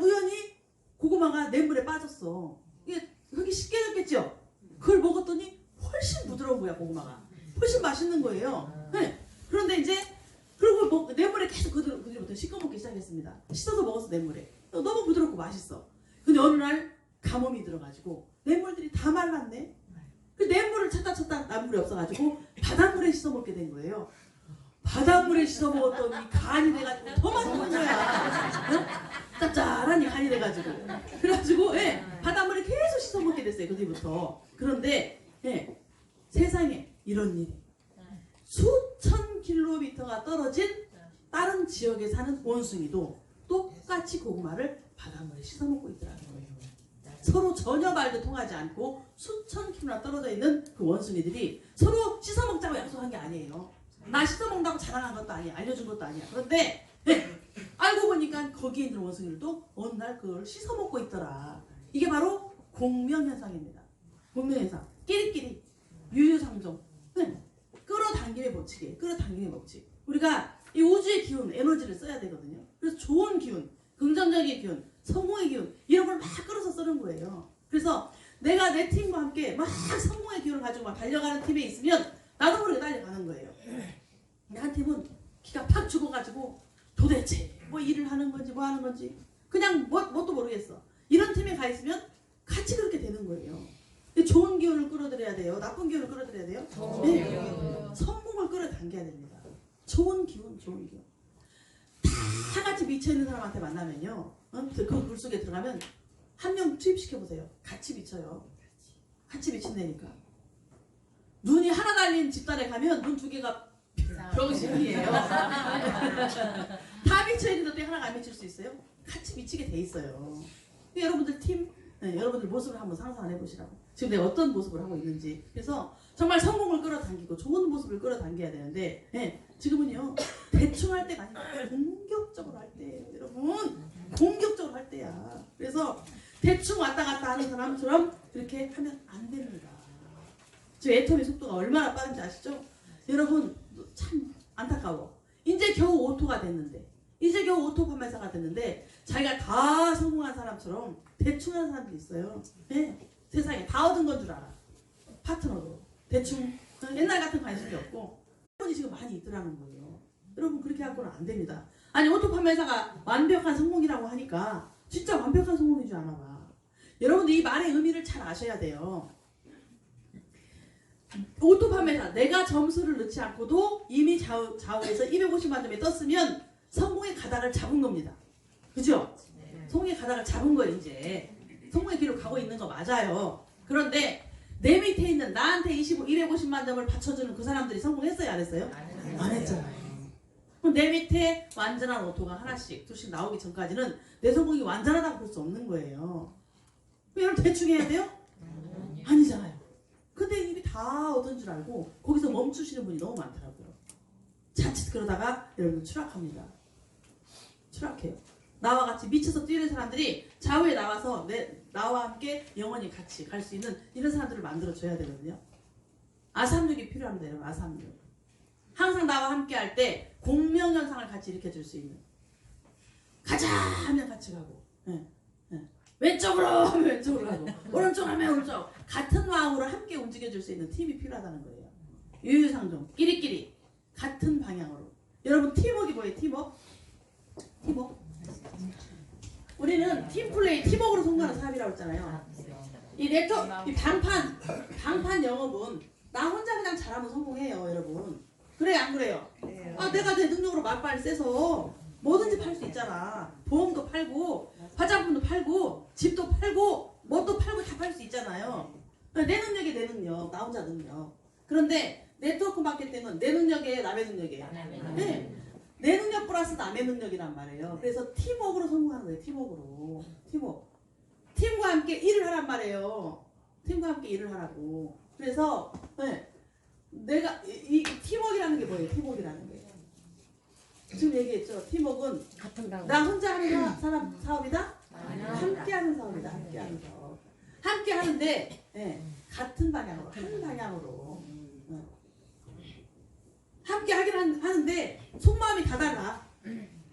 우연히 고구마가 냇물에 빠졌어. 이게 흙이 씻겨졌겠죠? 그걸 먹었더니 훨씬 부드러운 거야, 고구마가. 훨씬 맛있는 거예요. 네. 그런데 이제 그리고 냇물에 계속 그들부터 씻겨 먹기 시작했습니다. 씻어서 먹었어, 냇물에. 너무 부드럽고 맛있어. 근데 어느 날 가뭄이 들어가지고 냇물들이 다 말랐네. 그 냇물을 찾다 나물이 없어가지고 바닷물에 씻어 먹게 된 거예요. 바닷물에 씻어 먹었더니 간이 돼가지고 더 맛있는 거야. 짭짤하니 간이 돼가지고. 그래가지고 바닷물에 계속 씻어 먹게 됐어요. 그 뒤부터. 그런데 세상에 이런 일이 수천 킬로미터가 떨어진 다른 지역에 사는 원숭이도 똑같이 고구마를 바닷물에 씻어 먹고 있더라는 거예요. 서로 전혀 말도 통하지 않고 수천 킬로나 떨어져 있는 그 원숭이들이 서로 씻어 먹자고 약속한 게 아니에요. 나 씻어 먹는다고 자랑한 것도 아니야. 알려준 것도 아니야. 그런데 알고 보니까 거기에 있는 원숭이들도 어느 날 그걸 씻어 먹고 있더라. 이게 바로 공명현상입니다. 공명현상. 끼리끼리 유유상종. 끌어당김의 법칙. 우리가 이 우주의 기운, 에너지를 써야 되거든요. 그래서 좋은 기운, 긍정적인 기운, 성공의 기운 이런 걸 막 끌어서 쓰는 거예요. 그래서 내가 내 팀과 함께 막 성공의 기운을 가지고 막 달려가는 팀에 있으면 나도 모르게 달려가는 거예요. 근데 한 팀은 기가 팍 죽어가지고 도대체 뭐 일을 하는 건지 뭐 하는 건지 그냥 뭣도 모르겠어. 이런 팀에 가 있으면 같이 그렇게 되는 거예요. 근데 좋은 기운을 끌어들여야 돼요. 나쁜 기운을 끌어들여야 돼요. 성공을 끌어당겨야 됩니다. 좋은 기운. 다 같이 미쳐있는 사람한테 만나면요. 그 물속에 들어가면 한 명 투입시켜보세요. 같이 미쳐요. 같이 미친다니까. 눈이 하나 달린 집단에 가면 눈 두 개가 병신이에요. 다 미쳐있는데 하나가 안 미칠 수 있어요? 같이 미치게 돼 있어요. 여러분들 팀, 여러분들 모습을 한번 상상을 해보시라고. 지금 내가 어떤 모습을 하고 있는지. 그래서 정말 성공을 끌어당기고 좋은 모습을 끌어당겨야 되는데 지금은요 대충 할 때가 아니라 공격적으로 할 때, 여러분. 공격적으로 할 때야. 그래서 대충 왔다 갔다 하는 사람처럼 그렇게 하면 안 됩니다. 저 애터미 속도가 얼마나 빠른지 아시죠? 여러분 참 안타까워. 이제 겨우 오토가 됐는데, 이제 겨우 오토 판매사가 됐는데 자기가 다 성공한 사람처럼 대충 하는 사람들이 있어요. 네? 세상에 다 얻은 건 줄 알아. 파트너도 대충 옛날 같은 관심이 없고 그런 분이 지금 많이 있더라는 거예요. 여러분 그렇게 하고는 안 됩니다. 아니 오토 판매사가 완벽한 성공이라고 하니까 진짜 완벽한 성공인 줄 아나 봐. 여러분들 이 말의 의미를 잘 아셔야 돼요. 오토 판매사 내가 점수를 넣지 않고도 이미 좌우에서 250만점에 떴으면 성공의 가닥을 잡은 겁니다. 그죠? 성공의 가닥을 잡은 거예요. 이제 성공의 길로 가고 있는 거 맞아요. 그런데 내 밑에 있는 나한테 250만 점을 받쳐주는 그 사람들이 성공했어요? 안 했어요? 안 했잖아요. 그럼 내 밑에 완전한 오토가 하나씩 둘씩 나오기 전까지는 내 성공이 완전하다고 볼 수 없는 거예요. 여러분 대충 해야 돼요? 아니잖아요. 근데 이미 다 얻은 줄 알고 거기서 멈추시는 분이 너무 많더라고요. 자칫 그러다가 여러분 추락합니다. 추락해요. 나와 같이 미쳐서 뛰는 사람들이 좌우에 나와서 나와 함께 영원히 같이 갈 수 있는 이런 사람들을 만들어줘야 되거든요. 아삼육이 필요합니다. 여러분 아삼육. 항상 나와 함께 할 때 공명현상을 같이 일으켜줄 수 있는. 가자 하면 같이 가고, 왼쪽으로 하면 왼쪽으로 가고, 오른쪽으로 하면 오른쪽. 같은 마음으로 함께 움직여줄 수 있는 팀이 필요하다는 거예요. 유유상종 끼리끼리 같은 방향으로. 여러분 팀워크이 뭐예요? 팀워크? 우리는 팀플레이, 팀워크로 성공하는 사람이라고 했잖아요. 이 네트워크, 이 방판 영업은 나 혼자 그냥 잘하면 성공해요, 여러분. 그래요, 안 그래요? 아, 내가 내 능력으로 맛발이 세서 뭐든지 팔 수 있잖아. 보험도 팔고, 화장품도 팔고, 집도 팔고, 뭣도 팔고 다 팔 수 있잖아요. 내 능력이 내 능력, 나 혼자 능력. 그런데 네트워크 마케팅은 내 능력에 남의 능력이에요. 네. 내 능력 플러스 남의 능력이란 말이에요. 그래서 팀워크로 성공하는 거예요. 팀워크로. 팀과 함께 일을 하란 말이에요. 팀과 함께 일을 하라고. 그래서 내가 이 팀워크라는 게 뭐예요? 팀워크라는 게. 지금 얘기했죠. 팀워크는 같은 방. 나 혼자 하는 사업이다? 함께 하는 사업이다. 함께 하는 사업. 함께 하는데 같은 방향으로, 한 방향으로. 함께 하긴 하는데 속마음이 다 달라.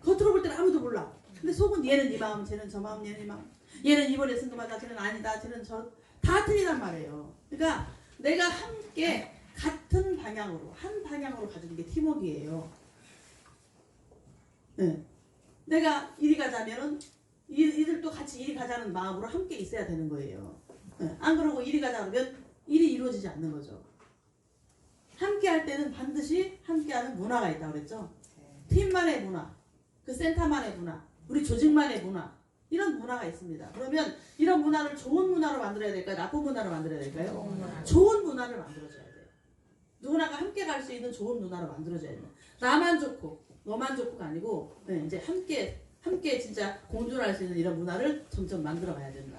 겉으로 볼 때는 아무도 몰라. 근데 속은 얘는 이 마음, 쟤는 저 마음, 얘는 이 마음. 얘는 이번에 쓴 거 맞아, 쟤는 아니다, 쟤는 다 틀리단 말이에요. 그러니까 내가 함께 같은 방향으로, 한 방향으로 가지는 게 팀워크예요. 내가 이리 가자면은 이들도 같이 이리 가자는 마음으로 함께 있어야 되는 거예요. 안 그러고 이리 가자 그러면 일이 이루어지지 않는 거죠. 함께 할 때는 반드시 함께하는 문화가 있다고 그랬죠. 팀만의 문화, 그 센터만의 문화, 우리 조직만의 문화, 이런 문화가 있습니다. 그러면 이런 문화를 좋은 문화로 만들어야 될까요? 나쁜 문화로 만들어야 될까요? 좋은 문화를 만들어줘야 돼요. 누구나가 함께 갈 수 있는 좋은 문화로 만들어줘야 돼요. 나만 좋고 너만 좋고가 아니고 이제 함께 진짜 공존할 수 있는 이런 문화를 점점 만들어 가야 된다.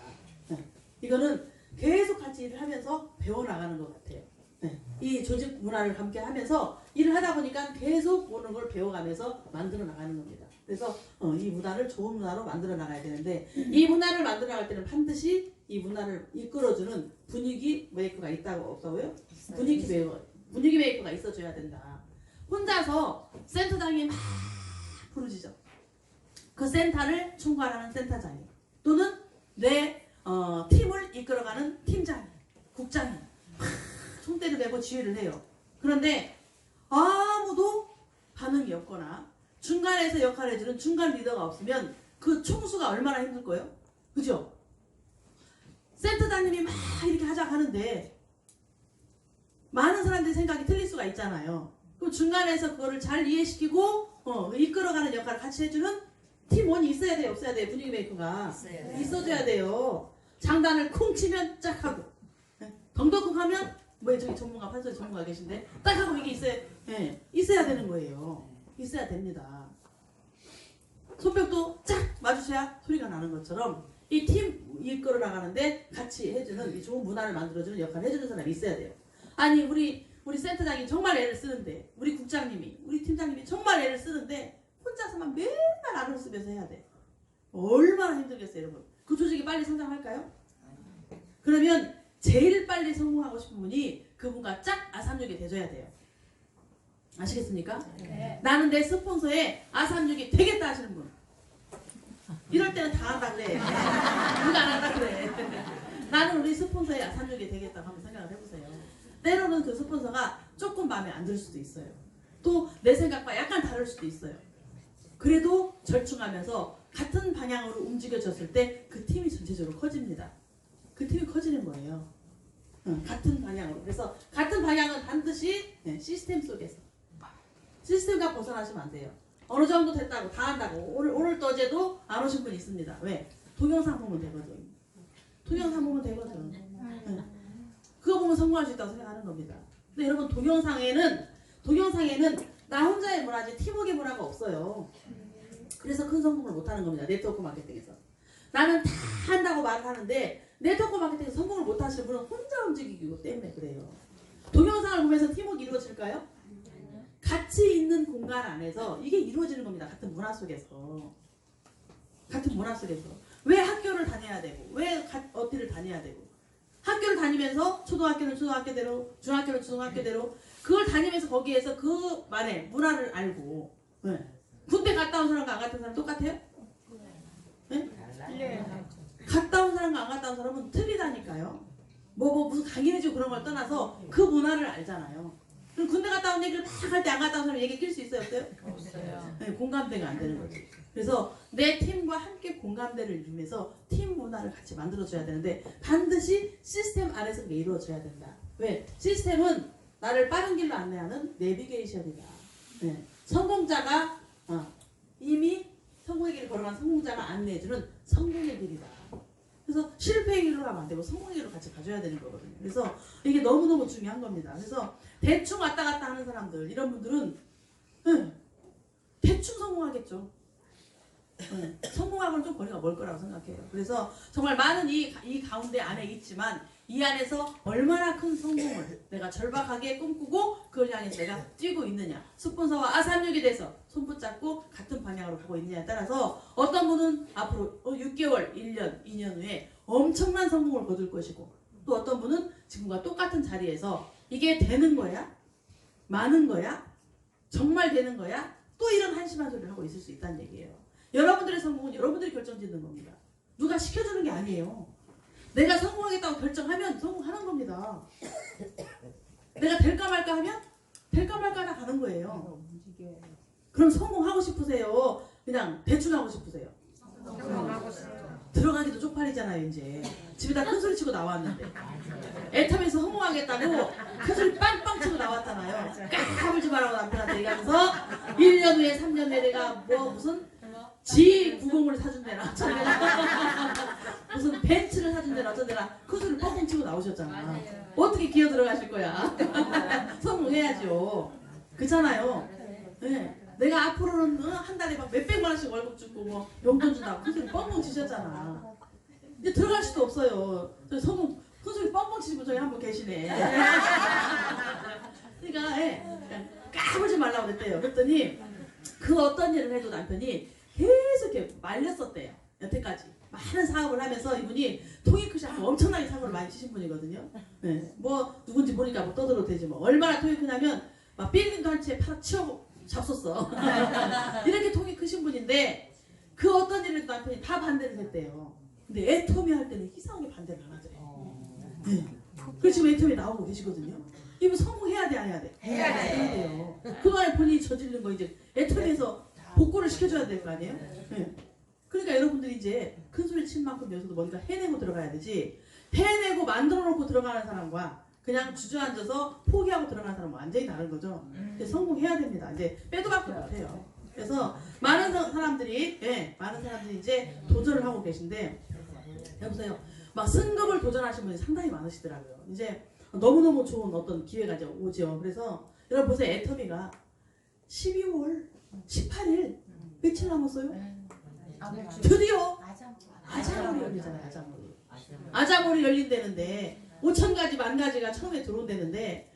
이거는 계속 같이 일을 하면서 배워나가는 것 같아요. 이 조직 문화를 함께 하면서 일을 하다 보니까 계속 오는 걸 배워가면서 만들어 나가는 겁니다. 그래서 이 문화를 좋은 문화로 만들어 나가야 되는데 이 문화를 만들어 나갈 때는 반드시 이 문화를 이끌어주는 분위기 메이커가 있다고 없다고요? 분위기 메이커가 있어줘야 된다. 혼자서 센터장이 막 부르짖어. 그 센터를 총괄하는 센터장이 또는 내 팀을 이끌어가는 팀장이, 국장이 총대를 메고 지휘를 해요. 그런데 아무도 반응이 없거나 중간에서 역할을 해주는 중간 리더가 없으면 그 총수가 얼마나 힘들 거예요? 그죠? 센터장님이 막 이렇게 하자고 하는데 많은 사람들의 생각이 틀릴 수가 있잖아요. 그럼 중간에서 그거를 잘 이해시키고 이끌어가는 역할을 같이 해주는 팀원이 있어야 돼요? 없어야 돼요? 분위기 메이커가 있어줘야 돼요. 장단을 쿵 치면 짝 하고 덩덕쿵 하면 저기 판소리 전문가 계신데 딱 하고 이게 있어야 되는 거예요. 있어야 됩니다. 손뼉도 쫙 맞으셔야 소리가 나는 것처럼 이 팀 이끌어 나가는데 같이 해주는 이 좋은 문화를 만들어주는 역할을 해주는 사람이 있어야 돼요. 아니 우리 우리 센터장이 정말 애를 쓰는데, 우리 국장님이, 우리 팀장님이 정말 애를 쓰는데 혼자서만 맨날 알을 쓰면서 해야 돼. 얼마나 힘들겠어요, 여러분. 그 조직이 빨리 성장할까요? 그러면 제일 빨리 성공하고 싶은 분이 그분과 짝 아삼육이 돼줘야 돼요. 아시겠습니까? 네. 나는 내 스폰서에 아삼육이 되겠다 하시는 분. 이럴 때는 다 한다 그래. 누가 안 한다 그래. 나는 우리 스폰서에 아삼육이 되겠다고 한번 생각을 해보세요. 때로는 그 스폰서가 조금 마음에 안 들 수도 있어요. 또 내 생각과 약간 다를 수도 있어요. 그래도 절충하면서 같은 방향으로 움직여졌을 때 그 팀이 전체적으로 커집니다. 그 팀이 커지는 거예요. 같은 방향으로. 그래서 같은 방향은 반드시 시스템 속에서. 시스템과 벗어나시면 안 돼요. 어느 정도 됐다고 다 한다고 오늘도 어제도 안 오신 분 있습니다. 왜? 동영상 보면 되거든. 동영상 보면 되거든. 그거 보면 성공할 수 있다고 생각하는 겁니다. 근데 여러분 동영상에는 나 혼자의 문화지 팀워크의 문화가 없어요. 그래서 큰 성공을 못하는 겁니다. 네트워크 마케팅에서. 나는 다 한다고 말을 하는데 네트워크 마케팅에서 성공을 못하시는 분은 혼자 움직이기 때문에 그래요. 동영상을 보면서 팀워크 이루어질까요? 같이 있는 공간 안에서 이게 이루어지는 겁니다. 같은 문화 속에서. 같은 문화 속에서. 왜 학교를 다녀야 되고 왜 어디를 다녀야 되고 학교를 다니면서 초등학교는 초등학교대로 중학교는 중학교대로 그걸 다니면서 거기에서 그만의 문화를 알고 군대 갔다 온 사람과 안 갔다 온 사람 똑같아요? 네? 갔다 온 사람과 안 갔다 온 사람은 틀리다니까요. 무슨 강의해주고 그런 걸 떠나서 그 문화를 알잖아요. 그럼 군대 갔다 온 얘기를 막 할 때 안 갔다 온 사람 얘기 낄 수 있어요? 없어요? 없어요. 네, 공감대가 안 되는 거지. 그래서 내 팀과 함께 공감대를 이루면서 팀 문화를 같이 만들어줘야 되는데 반드시 시스템 안에서 그게 이루어져야 된다. 왜? 시스템은 나를 빠른 길로 안내하는 내비게이션이다. 네. 성공자가 이미 성공의 길을 걸어간 성공자가 안내해주는 성공의 길이다. 그래서 실패의 길로 가면 안 되고 성공의 길로 같이 가줘야 되는 거거든요. 그래서 이게 너무너무 중요한 겁니다. 그래서 대충 왔다 갔다 하는 사람들 이런 분들은 대충 성공하겠죠. 성공하고는 좀 거리가 멀 거라고 생각해요. 그래서 정말 많은 이 가운데 안에 있지만 이 안에서 얼마나 큰 성공을 내가 절박하게 꿈꾸고 그걸 향해서 내가 뛰고 있느냐 스폰서와 아삼육이 돼서 손붙잡고 같은 방향으로 가고 있느냐에 따라서 어떤 분은 앞으로 6개월, 1년, 2년 후에 엄청난 성공을 거둘 것이고 또 어떤 분은 지금과 똑같은 자리에서 이게 되는 거야? 많은 거야? 정말 되는 거야? 또 이런 한심한 소리를 하고 있을 수 있다는 얘기예요. 여러분들의 성공은 여러분들이 결정짓는 겁니다. 누가 시켜주는 게 아니에요. 내가 성공하겠다고 결정하면 성공하는 겁니다. 내가 될까 말까 하면 될까 말까 하다 가는 거예요. 그럼 성공하고 싶으세요? 그냥 대충 하고 싶으세요? 들어가기도 쪽팔리잖아요. 이제 집에다 큰 소리 치고 나왔는데 애텀에서 성공하겠다고 큰 소리 빵빵 치고 나왔잖아요. 까불지 말라고 남편한테 얘기하면서 1년 후에 3년 후에 내가 무슨 G90을 사준대나 무슨 벤츠를 사준대나 어쩐대나 큰 소리 뻥뻥 치고 나오셨잖아. 어떻게 기어 들어가실 거야? 성공해야죠. 그렇잖아요. 네. 내가 앞으로는 한 달에 막 몇백만 원씩 월급 주고 용돈 준다고 큰 소리 뻥뻥 치셨잖아. 이제 들어갈 수도 없어요. 저 성공 큰 소리 뻥뻥 치신 분 저기 한 분 계시네. 그러니까 그냥 까불지 말라고 그랬대요. 그랬더니 그 어떤 일을 해도 남편이 계속 이렇게 말렸었대요. 여태까지 많은 사업을 하면서 이분이 토익크샵 엄청나게 사고를 많이 치신 분이거든요. 네. 누군지 보니까 떠들어도 되지 얼마나 토익크냐면 막 빌딩도 한 채 치워 잡섰어. 이렇게 통이 크신 분인데 그 어떤 일을 남편이 다 반대를 했대요. 근데 애터미 할 때는 이상하게 반대를 안 하더래요. 네. 그래서 지금 애터미 나오고 계시거든요. 이분 성공해야 돼, 안 해야 돼? 해야 돼요. 그동안에 본인이 저지른 거 이제 애터미에서 복구를 시켜줘야 될 거 아니에요? 네. 그러니까 여러분들이 이제 큰 소리 친 만큼 여기서도 뭔가 해내고 들어가야 되지. 해내고 만들어 놓고 들어가는 사람과 그냥 주저앉아서 포기하고 들어가는 사람은 완전히 다른 거죠. 성공해야 됩니다. 이제 빼도 박도 못해요. 그래서 많은 사람들이 이제 도전을 하고 계신데 여보세요. 막 승급을 도전하신 분이 상당히 많으시더라고요. 이제 너무너무 좋은 어떤 기회가 이제 오죠. 그래서 여러분 보세요. 애터미가 12월 18일 며칠 남았어요? 드디어 아자몰이 열리잖아요. 아자몰이 열린다는데 5,000가지 10,000가지가 처음에 들어온다는데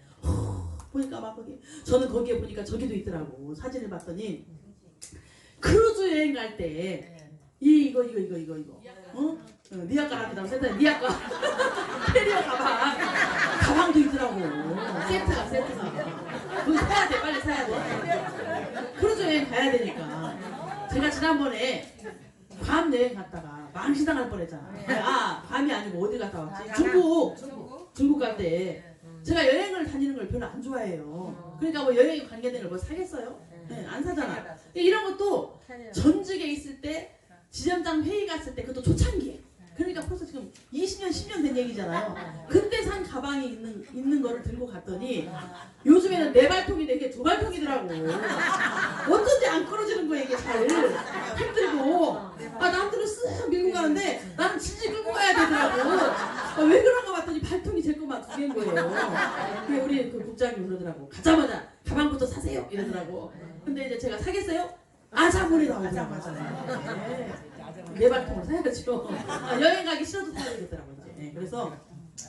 보니까 막 거기 저는 거기에 보니까 저기도 있더라고. 사진을 봤더니 크루즈 여행 갈 때 이거 어? 니아까라고 세트 니아까 캐리어 가방도 있더라고. 세트가 그거 사야 돼. 빨리 사야 돼. 크루즈 여행 가야 되니까. 제가 지난번에 괌 여행 갔다가 망신당할 뻔했잖아. 아 괌이 아니고 어디 갔다 왔지? 중국 갈 때 제가 여행을 다니는 걸 별로 안 좋아해요. 그러니까 뭐 여행에 관계된 걸 뭐 사겠어요? 네, 안 사잖아. 이런 것도 전직에 있을 때 지점장 회의 갔을 때 그것도 초창기에. 그러니까 벌써 지금 20년, 10년 된 얘기잖아요. 그때 산 가방이 있는 거를 들고 갔더니 요즘에는 4발통이 되게 2발통이더라고. 어쩐지 안 끌어지는 거야, 이게 잘. 힘들고. 아, 남들은 쓱 밀고 가는데 나는 질질 끌고 가야 되더라고. 아, 왜 그런가 봤더니 발통이 제 것만 2개인 거예요. 그래, 우리 그 국장님 그러더라고. 가자마자 가방부터 사세요. 이러더라고. 근데 이제 제가 사겠어요? 아자몰이 나오더라고요. 4발통을 사야죠. 여행 가기 싫어도 사야 되겠더라고요. 네, 그래서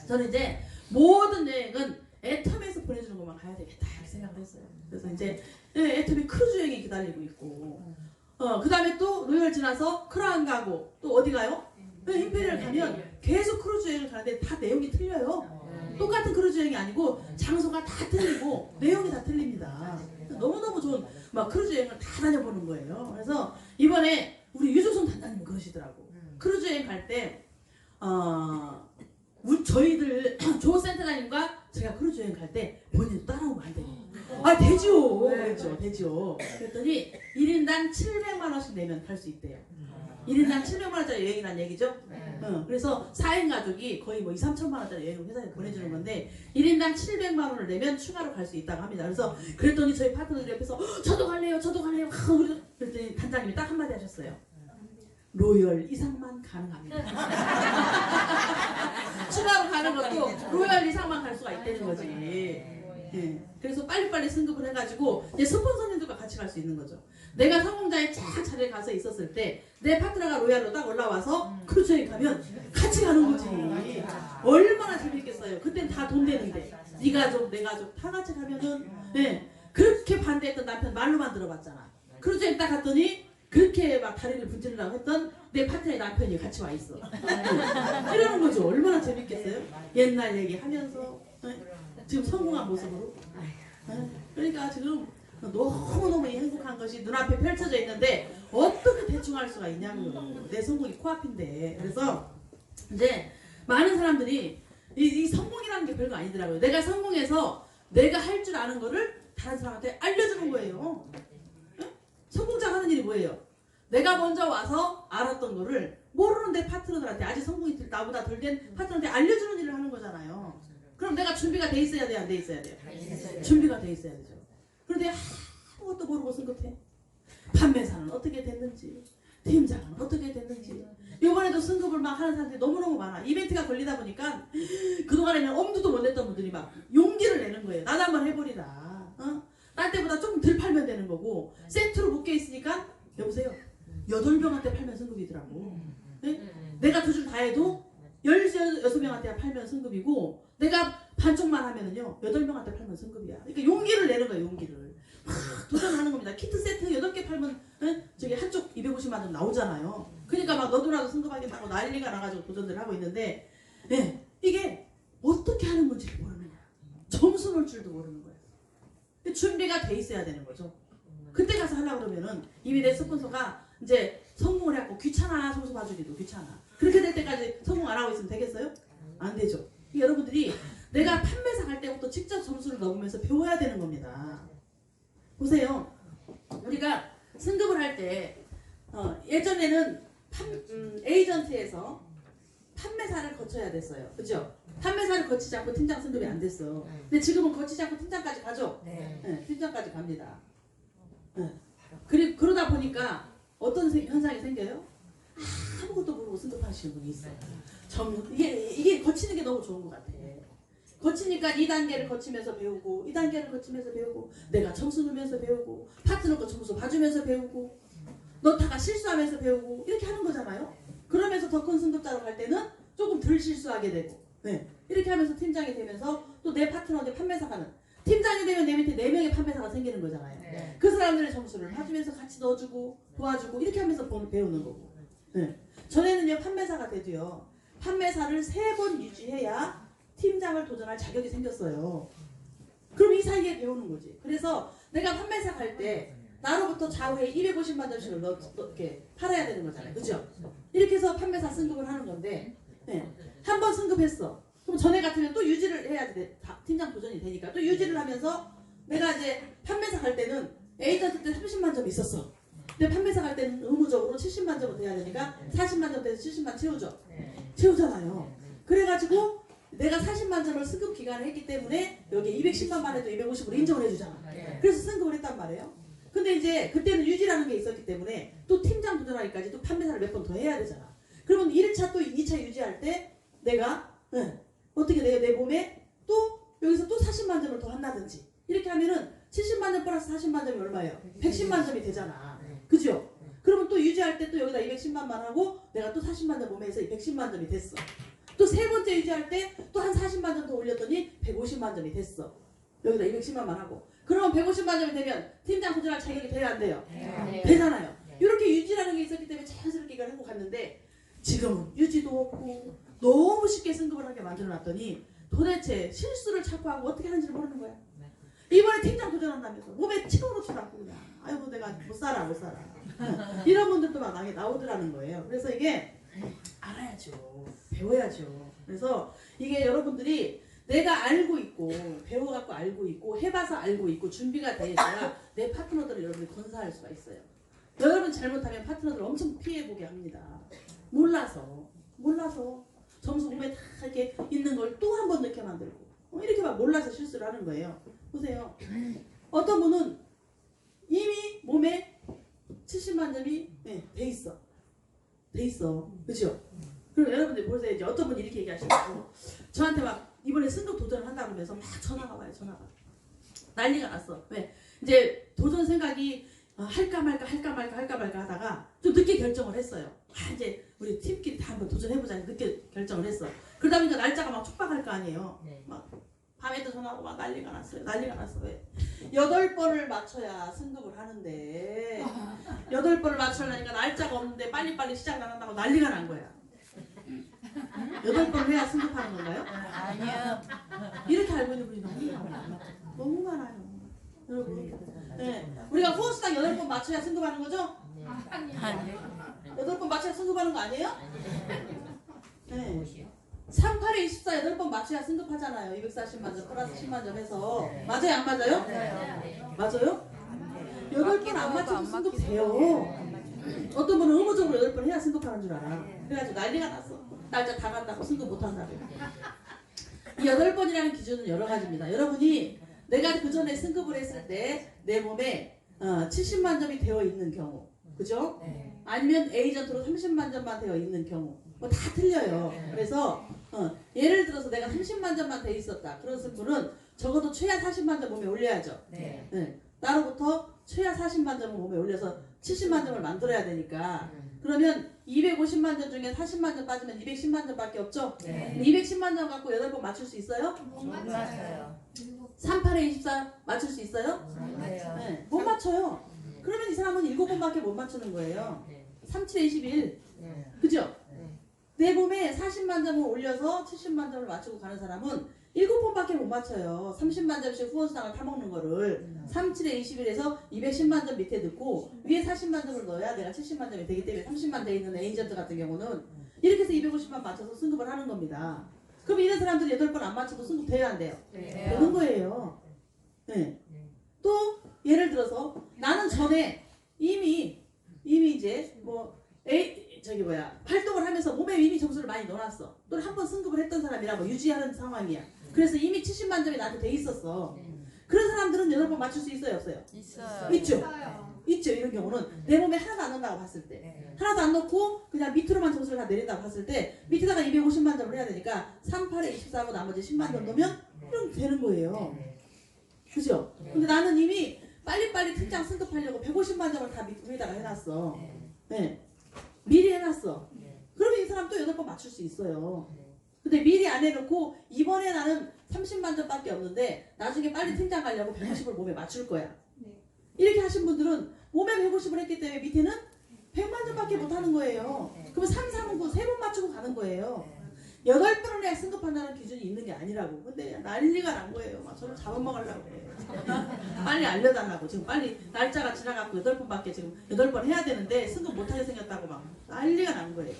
저는 이제 모든 여행은 애텀에서 보내주는 것만 가야 되겠다 이렇게 생각을 했어요. 그래서 이제 애텀이 크루즈 여행이 기다리고 있고 그 다음에 또 로열 지나서 크라운 가고 또 어디 가요? 임페리얼 가면 계속 크루즈 여행을 가는데 다 내용이 틀려요. 똑같은 크루즈 여행이 아니고 장소가 다 틀리고 내용이 다 틀립니다. 너무너무 좋은 막 크루즈 여행을 다 다녀보는 거예요. 그래서 이번에 우리 유조선 단장님 그러시더라고. 크루즈 여행 갈 때 저희들 조 센터장님과 제가 크루즈 여행 갈 때 본인도 따라오면 안 돼요. 아 되지요. 그랬죠. 되지요. 그랬더니 1인당 700만 원씩 내면 갈 수 있대요. 1인당 700만 원짜리 여행이란 얘기죠. 그래서 4인 가족이 거의 뭐 2, 3천만 원짜리 여행을 회사에 보내주는 건데 1인당 700만 원을 내면 추가로 갈 수 있다고 합니다. 그래서 그랬더니 저희 파트너들 옆에서 저도 갈래요. 그랬더니 단장님이 딱 한마디 하셨어요. 로열 이상만 가능합니다. 추가로 가는 것도 로열 이상만 갈 수가 있다는 거지. 네. 그래서 빨리빨리 승급을 해가지고 이제 스폰서님들과 같이 갈 수 있는 거죠. 내가 성공자의 쫙 자리에 가서 있었을 때 내 파트너가 로얄로 딱 올라와서 크루즈 여행 가면 같이 가는 거지. 얼마나 재밌겠어요. 그땐 다 돈 되는데 네 가족 내 가족 다 같이 가면은 네. 그렇게 반대했던 남편 말로만 들어봤잖아. 크루즈 여행 딱 갔더니 그렇게 막 다리를 분질러라고 했던 내 파트너의 남편이 같이 와 있어. 이러는 거죠. 얼마나 재밌겠어요. 옛날 얘기하면서 지금 성공한 모습으로. 그러니까 지금 너무너무 행복한 것이 눈앞에 펼쳐져 있는데 어떻게 대충 할 수가 있냐고요. 내 성공이 코앞인데. 그래서 이제 많은 사람들이 이 성공이라는 게 별거 아니더라고요. 내가 성공해서 내가 할 줄 아는 거를 다른 사람한테 알려주는 거예요. 성공자가 하는 일이 뭐예요? 내가 먼저 와서 알았던 거를 모르는 내 파트너들한테 아직 성공이 나보다 덜 된 파트너한테 알려주는 일을 하는 거잖아요. 그럼 내가 준비가 돼 있어야 돼요? 안 돼 있어야 돼요? 준비가 돼 있어야 되죠. 그런데 아무것도 모르고 승급해. 판매사는 어떻게 됐는지, 팀장은 어떻게 됐는지. 이번에도 승급을 막 하는 사람들이 너무너무 많아. 이벤트가 걸리다 보니까 그동안에는 엄두도 못 냈던 분들이 막 용기를 내는 거예요. 나도 한번 해버리라. 딴 때보다 좀 덜 팔면 되는 거고 세트로 묶여 있으니까 여보세요. 8명한테 팔면 승급이더라고. 네? 내가 두 줄 다 해도 16명한테 팔면 승급이고 내가 반쪽만 하면은요 8명한테 팔면 승급이야. 그러니까 용기를 내는 거예요. 용기를 막 도전하는 겁니다. 키트 세트 8개 팔면 저기 한쪽 250만 원 나오잖아요. 그러니까 막 너도나도 승급하겠다고 난리가 나가지고 도전을 하고 있는데 네, 이게 어떻게 하는 건지를 모르느냐. 점수 넣을 줄도 모르는 거예요. 준비가 돼 있어야 되는 거죠. 그때 가서 하려고 그러면은 이미 내 스폰서가 이제 성공을 해갖고 귀찮아. 점수 봐주기도 귀찮아. 그렇게 될 때까지 성공 안 하고 있으면 되겠어요? 안 되죠. 여러분들이 내가 판매사 갈 때부터 직접 점수를 넣으면서 배워야 되는 겁니다. 보세요. 우리가 승급을 할 때 예전에는 에이전트에서 판매사를 거쳐야 됐어요. 그죠? 판매사를 거치지 않고 팀장 승급이 안 됐어. 근데 지금은 거치지 않고 팀장까지 가죠? 네, 팀장까지 갑니다. 네. 그러다 보니까 어떤 현상이 생겨요? 아무것도 모르고 승급하시는 분이 있어요. 이게 거치는 게 너무 좋은 것 같아. 거치니까 2단계를 거치면서 배우고 2단계를 거치면서 배우고 내가 점수 넣으면서 배우고 파트너 거 점수 봐주면서 배우고 넣다가 실수하면서 배우고 이렇게 하는 거잖아요. 그러면서 더 큰 승급자로 갈 때는 조금 덜 실수하게 되고 네. 이렇게 하면서 팀장이 되면서 또 내 파트너한테 판매사 가는 팀장이 되면 내 밑에 4명의 판매사가 생기는 거잖아요. 네. 그 사람들의 점수를 봐주면서 같이 넣어주고 도와주고 이렇게 하면서 배우는 거고. 네. 전에는요 판매사가 돼도요 판매사를 3번 유지해야 팀장을 도전할 자격이 생겼어요. 그럼 이 사이에 배우는 거지. 그래서 내가 판매사 갈 때 나로부터 좌우에 250만 점씩을 이렇게 팔아야 되는 거잖아요. 그죠? 이렇게 해서 판매사 승급을 하는 건데 네. 한 번 승급했어. 그럼 전에 같으면 또 유지를 해야지 팀장 도전이 되니까 또 유지를 하면서 내가 이제 판매사 갈 때는 에이전트 때 30만 점이 있었어. 근데 판매사 갈 때는 의무적으로 70만 점은 돼야 되니까 40만 점 돼서 70만 채우죠. 채우잖아요. 그래가지고 내가 40만 점을 승급 기간을 했기 때문에 여기 210만만 해도 250으로 인정을 해주잖아. 그래서 승급을 했단 말이에요. 근데 이제 그때는 유지라는 게 있었기 때문에 또 팀장 도전하기까지 또 판매사를 몇 번 더 해야 되잖아. 그러면 1차 또 2차 유지할 때 내가 어떻게 내 몸에 또 여기서 또 40만 점을 더 한다든지 이렇게 하면은 70만 점 플러스 40만 점이 얼마예요? 110만 점이 되잖아. 그죠? 그러면 또 유지할 때 또 여기다 210만만 하고 내가 또 40만 점 몸에서 110만 점이 됐어. 또 세 번째 유지할 때 또 한 40만 점 더 올렸더니 150만 점이 됐어. 여기다 210만만 하고. 그러면 150만 점이 되면 팀장 도전할 자격이 돼야 안 돼요? 되잖아요. 이렇게 유지라는 게 있었기 때문에 자연스럽게 이걸 하고 갔는데 지금은 유지도 없고 너무 쉽게 승급을 하게 만들어놨더니 도대체 실수를 자꾸 하고 어떻게 하는지를 모르는 거야. 이번에 팀장 도전한다면서 몸에 치워놓지도 않고 그냥 아이고 내가 못 살아 이런 분들도 막 나오더라는 거예요. 그래서 이게 알아야죠. 배워야죠. 그래서 이게 여러분들이 내가 알고 있고 배워갖고 알고 있고 해봐서 알고 있고 준비가 돼 있어야 내 파트너들을 여러분이 건사할 수가 있어요. 여러분 잘못하면 파트너들 엄청 피해보게 합니다. 몰라서 점수 몸에 다 이렇게 있는 걸 또 한 번 넣게 만들고 이렇게 막 몰라서 실수를 하는 거예요. 보세요. 어떤 분은 이미 몸에 70만 점이 돼 있어. 그죠? 그럼 여러분들 보세요. 이제 어떤 분이 이렇게 얘기하시고 저한테 막 이번에 승급 도전을 한다고 하면서 막 전화가 와요. 난리가 났어. 왜? 이제 도전 생각이 할까 말까 하다가 좀 늦게 결정을 했어요. 이제 우리 팀끼리 다 한번 도전해보자 늦게 결정을 했어. 그러다 보니까 날짜가 막 촉박할 거 아니에요. 막 밤에도 전화하고 막 난리가 났어요. 왜? 8번을 맞춰야 승급을 하는데 8번을 맞추려니까 날짜가 없는데 빨리빨리 시작 안 한다고 난리가 난 거야. 8번 해야 승급하는 건가요? 아니요. 이렇게 알고 있는 분이 너무 많아요. 여러분. 네. 우리가 호수당 8번 맞춰야 승급하는 거죠? 아니요. 8번 맞춰야 승급하는 거 아니에요? 네. 38에 24 8번 맞춰야 승급하잖아요. 240만 점 플러스 10만 점 해서. 맞아요? 안 맞아요? 맞아요? 8번 안 맞춰도 승급돼요. 어떤 분은 의무적으로 8번 해야 승급하는 줄 알아. 그래가지고 난리가 났어. 날짜 다 간다고 승급 못한다고. 이 8번이라는 기준은 여러 가지입니다. 여러분이 내가 그 전에 승급을 했을 때 내 몸에 70만 점이 되어 있는 경우, 그죠? 아니면 에이전트로 30만 점만 되어 있는 경우, 뭐 다 틀려요. 그래서 예를 들어서 내가 30만 점만 돼 있었다. 그랬을 분은 적어도 최하 40만 점 몸에 올려야죠. 나로부터 최하 40만 점을 몸에 올려서 70만 점을 만들어야 되니까 그러면 250만 점 중에 40만 점 빠지면 210만 점밖에 없죠? 210만 점 갖고 8번 맞출 수 있어요? 못 맞아요. 38에 24 맞출 수 있어요? 네, 못 맞춰요. 그러면 이 사람은 7번밖에 못 맞추는 거예요. 37에 21 그죠? 내 몸에 40만 점을 올려서 70만 점을 맞추고 가는 사람은 7번밖에 못 맞춰요. 30만 점씩 후원수당을 타먹는 거를 37에 21에서 210만 점 밑에 넣고 위에 40만 점을 넣어야 내가 70만 점이 되기 때문에 30만 돼 있는 에이전트 같은 경우는 이렇게 해서 250만 맞춰서 승급을 하는 겁니다. 그럼 이런 사람들이 8번 안 맞춰도 승급돼야 안 돼요? 되는 거예요. 네. 또 예를 들어서 나는 전에 이미 이제 활동을 하면서 몸에 이미 점수를 많이 넣어놨어. 또 한 번 승급을 했던 사람이라 뭐 유지하는 상황이야. 그래서 이미 70만 점이 나한테 돼 있었어. 그런 사람들은 8번 맞출 수 있어요, 없어요? 있어요. 있죠. 이런 경우는 내 몸에 하나도 안 넣는다고 봤을 때 하나도 안 넣고 그냥 밑으로만 점수를 다 내린다고 봤을 때 밑에다가 250만 점을 해야 되니까 38에 24하고 나머지 10만 점 넣으면 그럼 되는 거예요. 그죠? 근데 나는 이미 빨리빨리 팀장 승급하려고 150만 점을 다 위에다가 해놨어. 네. 미리 해놨어. 그러면 이 사람 또 8번 맞출 수 있어요. 근데 미리 안 해놓고 이번에 나는 30만 점밖에 없는데 나중에 빨리 팀장 가려고 150을 몸에 맞출 거야. 이렇게 하신 분들은 몸에 150을 했기 때문에 밑에는 100만 점밖에 못 하는 거예요. 그러면 3, 4, 9, 3번 맞추고 가는 거예요. 8번을 해야 승급한다는 기준이 있는 게 아니라고. 근데 난리가 난 거예요. 막 저를 잡아먹으려고 그래요. 빨리 알려달라고. 지금 빨리 날짜가 지나갖고 8번밖에 지금 8번 해야 되는데 승급 못하게 생겼다고 막 난리가 난 거예요.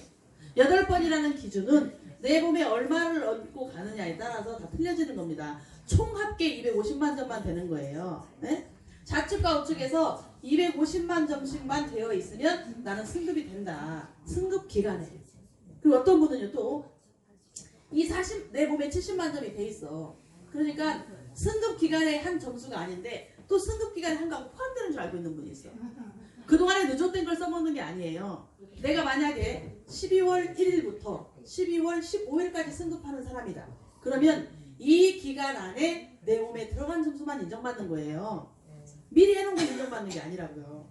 8번이라는 기준은 내 몸에 얼마를 얻고 가느냐에 따라서 다 틀려지는 겁니다. 총 합계 250만 점만 되는 거예요. 네? 좌측과 우측에서 250만 점씩만 되어 있으면 나는 승급이 된다. 승급 기간에. 그리고 어떤 분은요 또 이 내 몸에 70만 점이 돼 있어. 그러니까 승급 기간의 한 점수가 아닌데 또 승급 기간에 한가하고 포함되는 줄 알고 있는 분이 있어. 그동안에 늦었던 걸 써먹는 게 아니에요. 내가 만약에 12월 1일부터 12월 15일까지 승급하는 사람이다. 그러면 이 기간 안에 내 몸에 들어간 점수만 인정받는 거예요. 미리 해놓은 건 인정받는 게 아니라고요.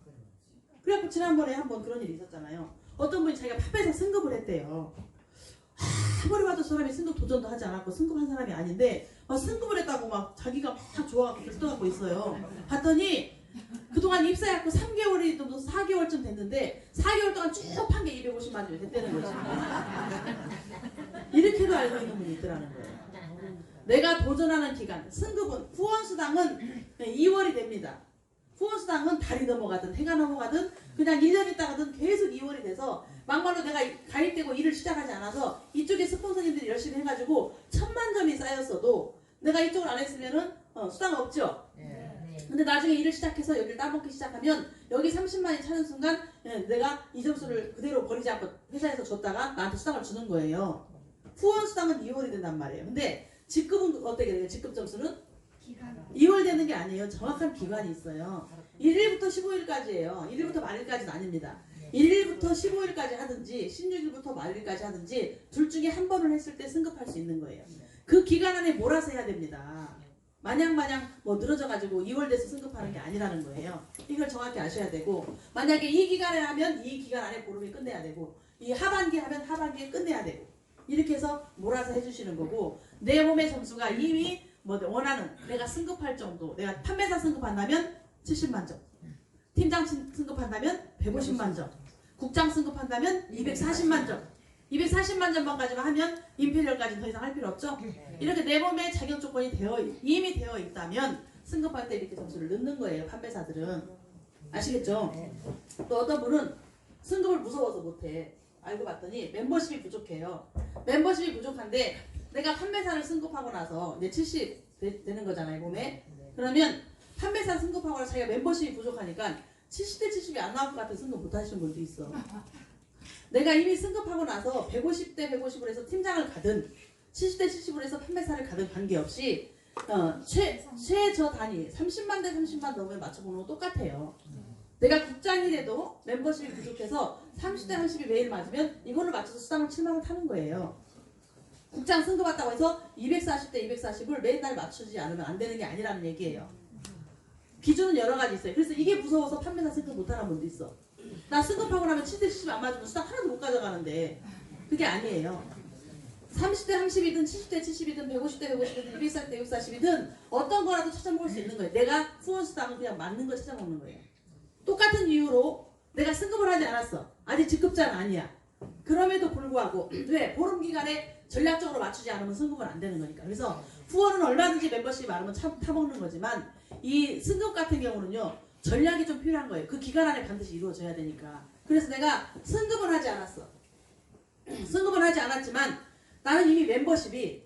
그래갖고 지난번에 한번 그런 일이 있었잖아요. 어떤 분이 자기가 팝에서 승급을 했대요. 아무리 봐도 저 사람이 승급 도전도 하지 않았고 승급한 사람이 아닌데 막 승급을 했다고 막 자기가 막 좋아하고 들떠갖고 있어요. 봤더니 그동안 입사해갖고 3개월이 좀 4개월쯤 됐는데 4개월 동안 쭉 판 게 250만 점이 됐다는 거지. 이렇게도 알고 있는 분이 있더라는 거예요. 내가 도전하는 기간, 승급은 후원수당은 2월이 됩니다. 후원수당은 달이 넘어가든 해가 넘어가든 그냥 1년 있다가든 계속 2월이 돼서 막말로 내가 가입되고 일을 시작하지 않아서 이쪽에 스폰서님들이 열심히 해가지고 1000만 점이 쌓였어도 내가 이쪽을 안 했으면은 수당 없죠. 근데 나중에 일을 시작해서 여기를 따먹기 시작하면 여기 30만이 차는 순간 내가 이 점수를 그대로 버리지 않고 회사에서 줬다가 나한테 수당을 주는 거예요. 후원 수당은 2월이 된단 말이에요. 근데 직급은 어떻게 돼요? 직급 점수는 2월 되는 게 아니에요. 정확한 기간이 있어요. 1일부터 15일까지예요. 1일부터 말일까지는 아닙니다. 1일부터 15일까지 하든지 16일부터 말일까지 하든지 둘 중에 한 번을 했을 때 승급할 수 있는 거예요. 그 기간 안에 몰아서 해야 됩니다. 마냥 뭐 늘어져가지고 2월 돼서 승급하는 게 아니라는 거예요. 이걸 정확히 아셔야 되고 만약에 이 기간에 하면 이 기간 안에 보름이 끝내야 되고 이 하반기 하면 하반기에 끝내야 되고 이렇게 해서 몰아서 해주시는 거고 내 몸의 점수가 이미 뭐 원하는 내가 승급할 정도 내가 판매사 승급한다면 70만 점 팀장 승급한다면 150만 점 국장 승급한다면 240만 점 240만 점만까지만 하면 임페리얼까지는 더 이상 할 필요 없죠. 이렇게 내 몸에 자격 조건이 이미 되어 있다면 승급할 때 이렇게 점수를 넣는 거예요. 판매사들은. 아시겠죠? 또 어떤 분은 승급을 무서워서 못해. 알고 봤더니 멤버십이 부족해요. 멤버십이 부족한데 내가 판매사를 승급하고 나서 이제 70 되는 거잖아요. 몸에. 그러면 판매사 승급하고 나서 자기가 멤버십이 부족하니까 70대 70이 안 나올 것 같은 승급 못 하시는 분도 있어. 내가 이미 승급하고 나서 150대 150으로 해서 팀장을 가든 70대 70으로 해서 판매사를 가든 관계없이 최저 단위 30만 대 30만 넘으면 맞춰보는 거 똑같아요. 내가 국장이라도 멤버십이 부족해서 30대 30이 매일 맞으면 이걸로 맞춰서 수당을 7만 원 타는 거예요. 국장 승급 왔다고 해서 240대 240을 매달 맞추지 않으면 안 되는 게 아니라는 얘기예요. 기준은 여러 가지 있어요. 그래서 이게 무서워서 판매사 승급 못하는 분도 있어. 나 승급하고 나면 7대 70 안 맞으면 수당 하나도 못 가져가는데 그게 아니에요. 30대 30이든 70대 70이든 150대 150이든 240대 240이든 어떤 거라도 찾아먹을 수 있는 거예요. 내가 후원수당은 그냥 맞는 걸 찾아먹는 거예요. 똑같은 이유로 내가 승급을 하지 않았어. 아직 직급자는 아니야. 그럼에도 불구하고 왜? 보름 기간에 전략적으로 맞추지 않으면 승급은 안 되는 거니까. 그래서 후원은 얼마든지 멤버십이 많으면 타먹는 거지만 이 승급 같은 경우는요. 전략이 좀 필요한 거예요. 그 기간 안에 반드시 이루어져야 되니까. 그래서 내가 승급은 하지 않았어. 승급은 하지 않았지만 나는 이미 멤버십이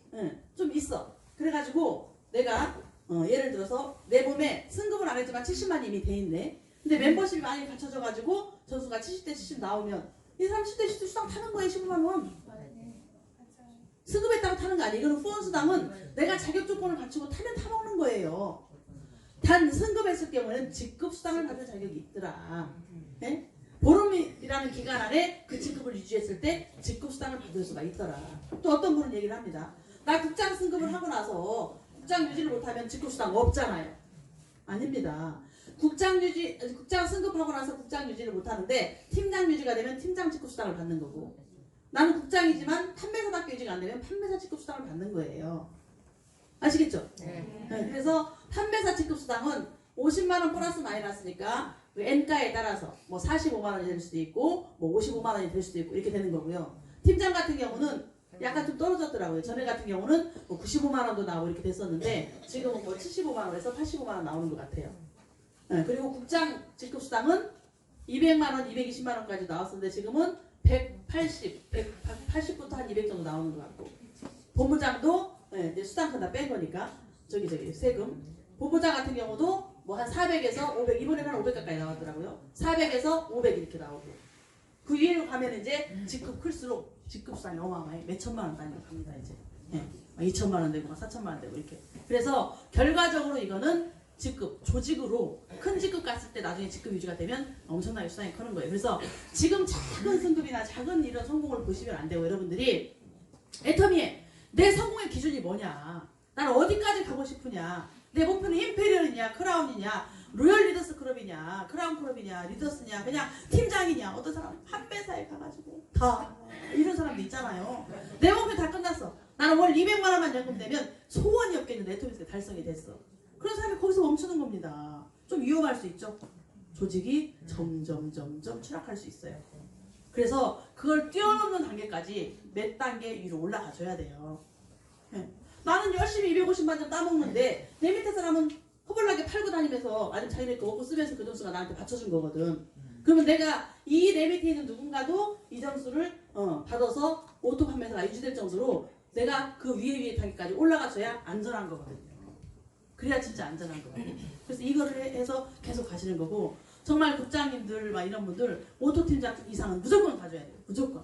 좀 있어. 그래가지고 내가 예를 들어서 내 몸에 승급은 안 했지만 70만이 이미 돼 있네. 근데 멤버십이 많이 갖춰져가지고 점수가 70대 70 나오면 이 사람 70대 70 수당 타는 거예요. 15만 원. 승급했다고 타는 거 아니에요. 이거는 후원수당은 내가 자격 조건을 갖추고 타면 타먹는 거예요. 단 승급했을 경우에는 직급 수당을 받을 자격이 있더라. 네? 보름이라는 기간 안에 그 직급을 유지했을 때 직급 수당을 받을 수가 있더라. 또 어떤 분은 얘기를 합니다. 나 국장 승급을 하고 나서 국장 유지를 못하면 직급 수당 없잖아요. 아닙니다. 국장 승급하고 나서 국장 유지를 못하는데 팀장 유지가 되면 팀장 직급 수당을 받는 거고 나는 국장이지만 판매사밖에 유지가 안 되면 판매사 직급 수당을 받는 거예요. 아시겠죠? 네. 네, 그래서 판매사 직급수당은 50만 원 플러스 마이너스니까 그 N가에 따라서 뭐 45만 원이 될 수도 있고 뭐 55만 원이 될 수도 있고 이렇게 되는 거고요. 팀장 같은 경우는 약간 좀 떨어졌더라고요. 전에 같은 경우는 뭐 95만 원도 나오고 이렇게 됐었는데 지금은 뭐 75만 원에서 85만 원 나오는 것 같아요. 네, 그리고 국장 직급수당은 200만 원, 220만 원까지 나왔었는데 지금은 180부터 한 200 정도 나오는 것 같고 본부장도 네, 이제 수당 다 뺀 거니까 저기 세금 본부장 같은 경우도 뭐 한 400에서 500 이번에는 한 500 가까이 나왔더라고요. 400에서 500 이렇게 나오고 그 위로 가면 이제 직급 클수록 직급수당이 어마어마해. 몇 천만 원 단위로 갑니다 이제. 네, 2천만 원 되고 4천만 원 되고 이렇게. 그래서 결과적으로 이거는 직급, 조직으로 큰 직급 갔을 때 나중에 직급 유지가 되면 엄청나게 수당이 크는 거예요. 그래서 지금 작은 승급이나 작은 이런 성공을 보시면 안 되고 여러분들이 애터미에 내 성공의 기준이 뭐냐, 나는 어디까지 가고 싶으냐, 내 목표는 임페리얼이냐, 크라운이냐, 로열 리더스 클럽이냐, 크라운 클럽이냐, 리더스냐, 그냥 팀장이냐, 어떤 사람은 판매사에 가가지고 다 이런 사람도 있잖아요. 내 목표 다 끝났어. 나는 월 200만 원만 연금되면 소원이 없겠는데 애터미에서 달성이 됐어. 그런 사람이 거기서 멈추는 겁니다. 좀 위험할 수 있죠. 조직이 점점 추락할 수 있어요. 그래서 그걸 뛰어넘는 단계까지 몇 단계 위로 올라가줘야 돼요. 네. 나는 열심히 250만 점 따먹는데 내 밑에 사람은 허벌나게 팔고 다니면서 아니면 자기네 거 먹고 쓰면서 그 점수가 나한테 받쳐준 거거든. 그러면 내가 이 내 밑에 있는 누군가도 이 점수를 받아서 오토 판매사가 유지될 정도로 내가 그 위에 단계까지 올라가줘야 안전한 거거든요. 그래야 진짜 안전한 거예요. 그래서 이거를 해서 계속 가시는 거고, 정말 국장님들 막 이런 분들 오토 팀장 이상은 무조건 가져야 돼요. 무조건.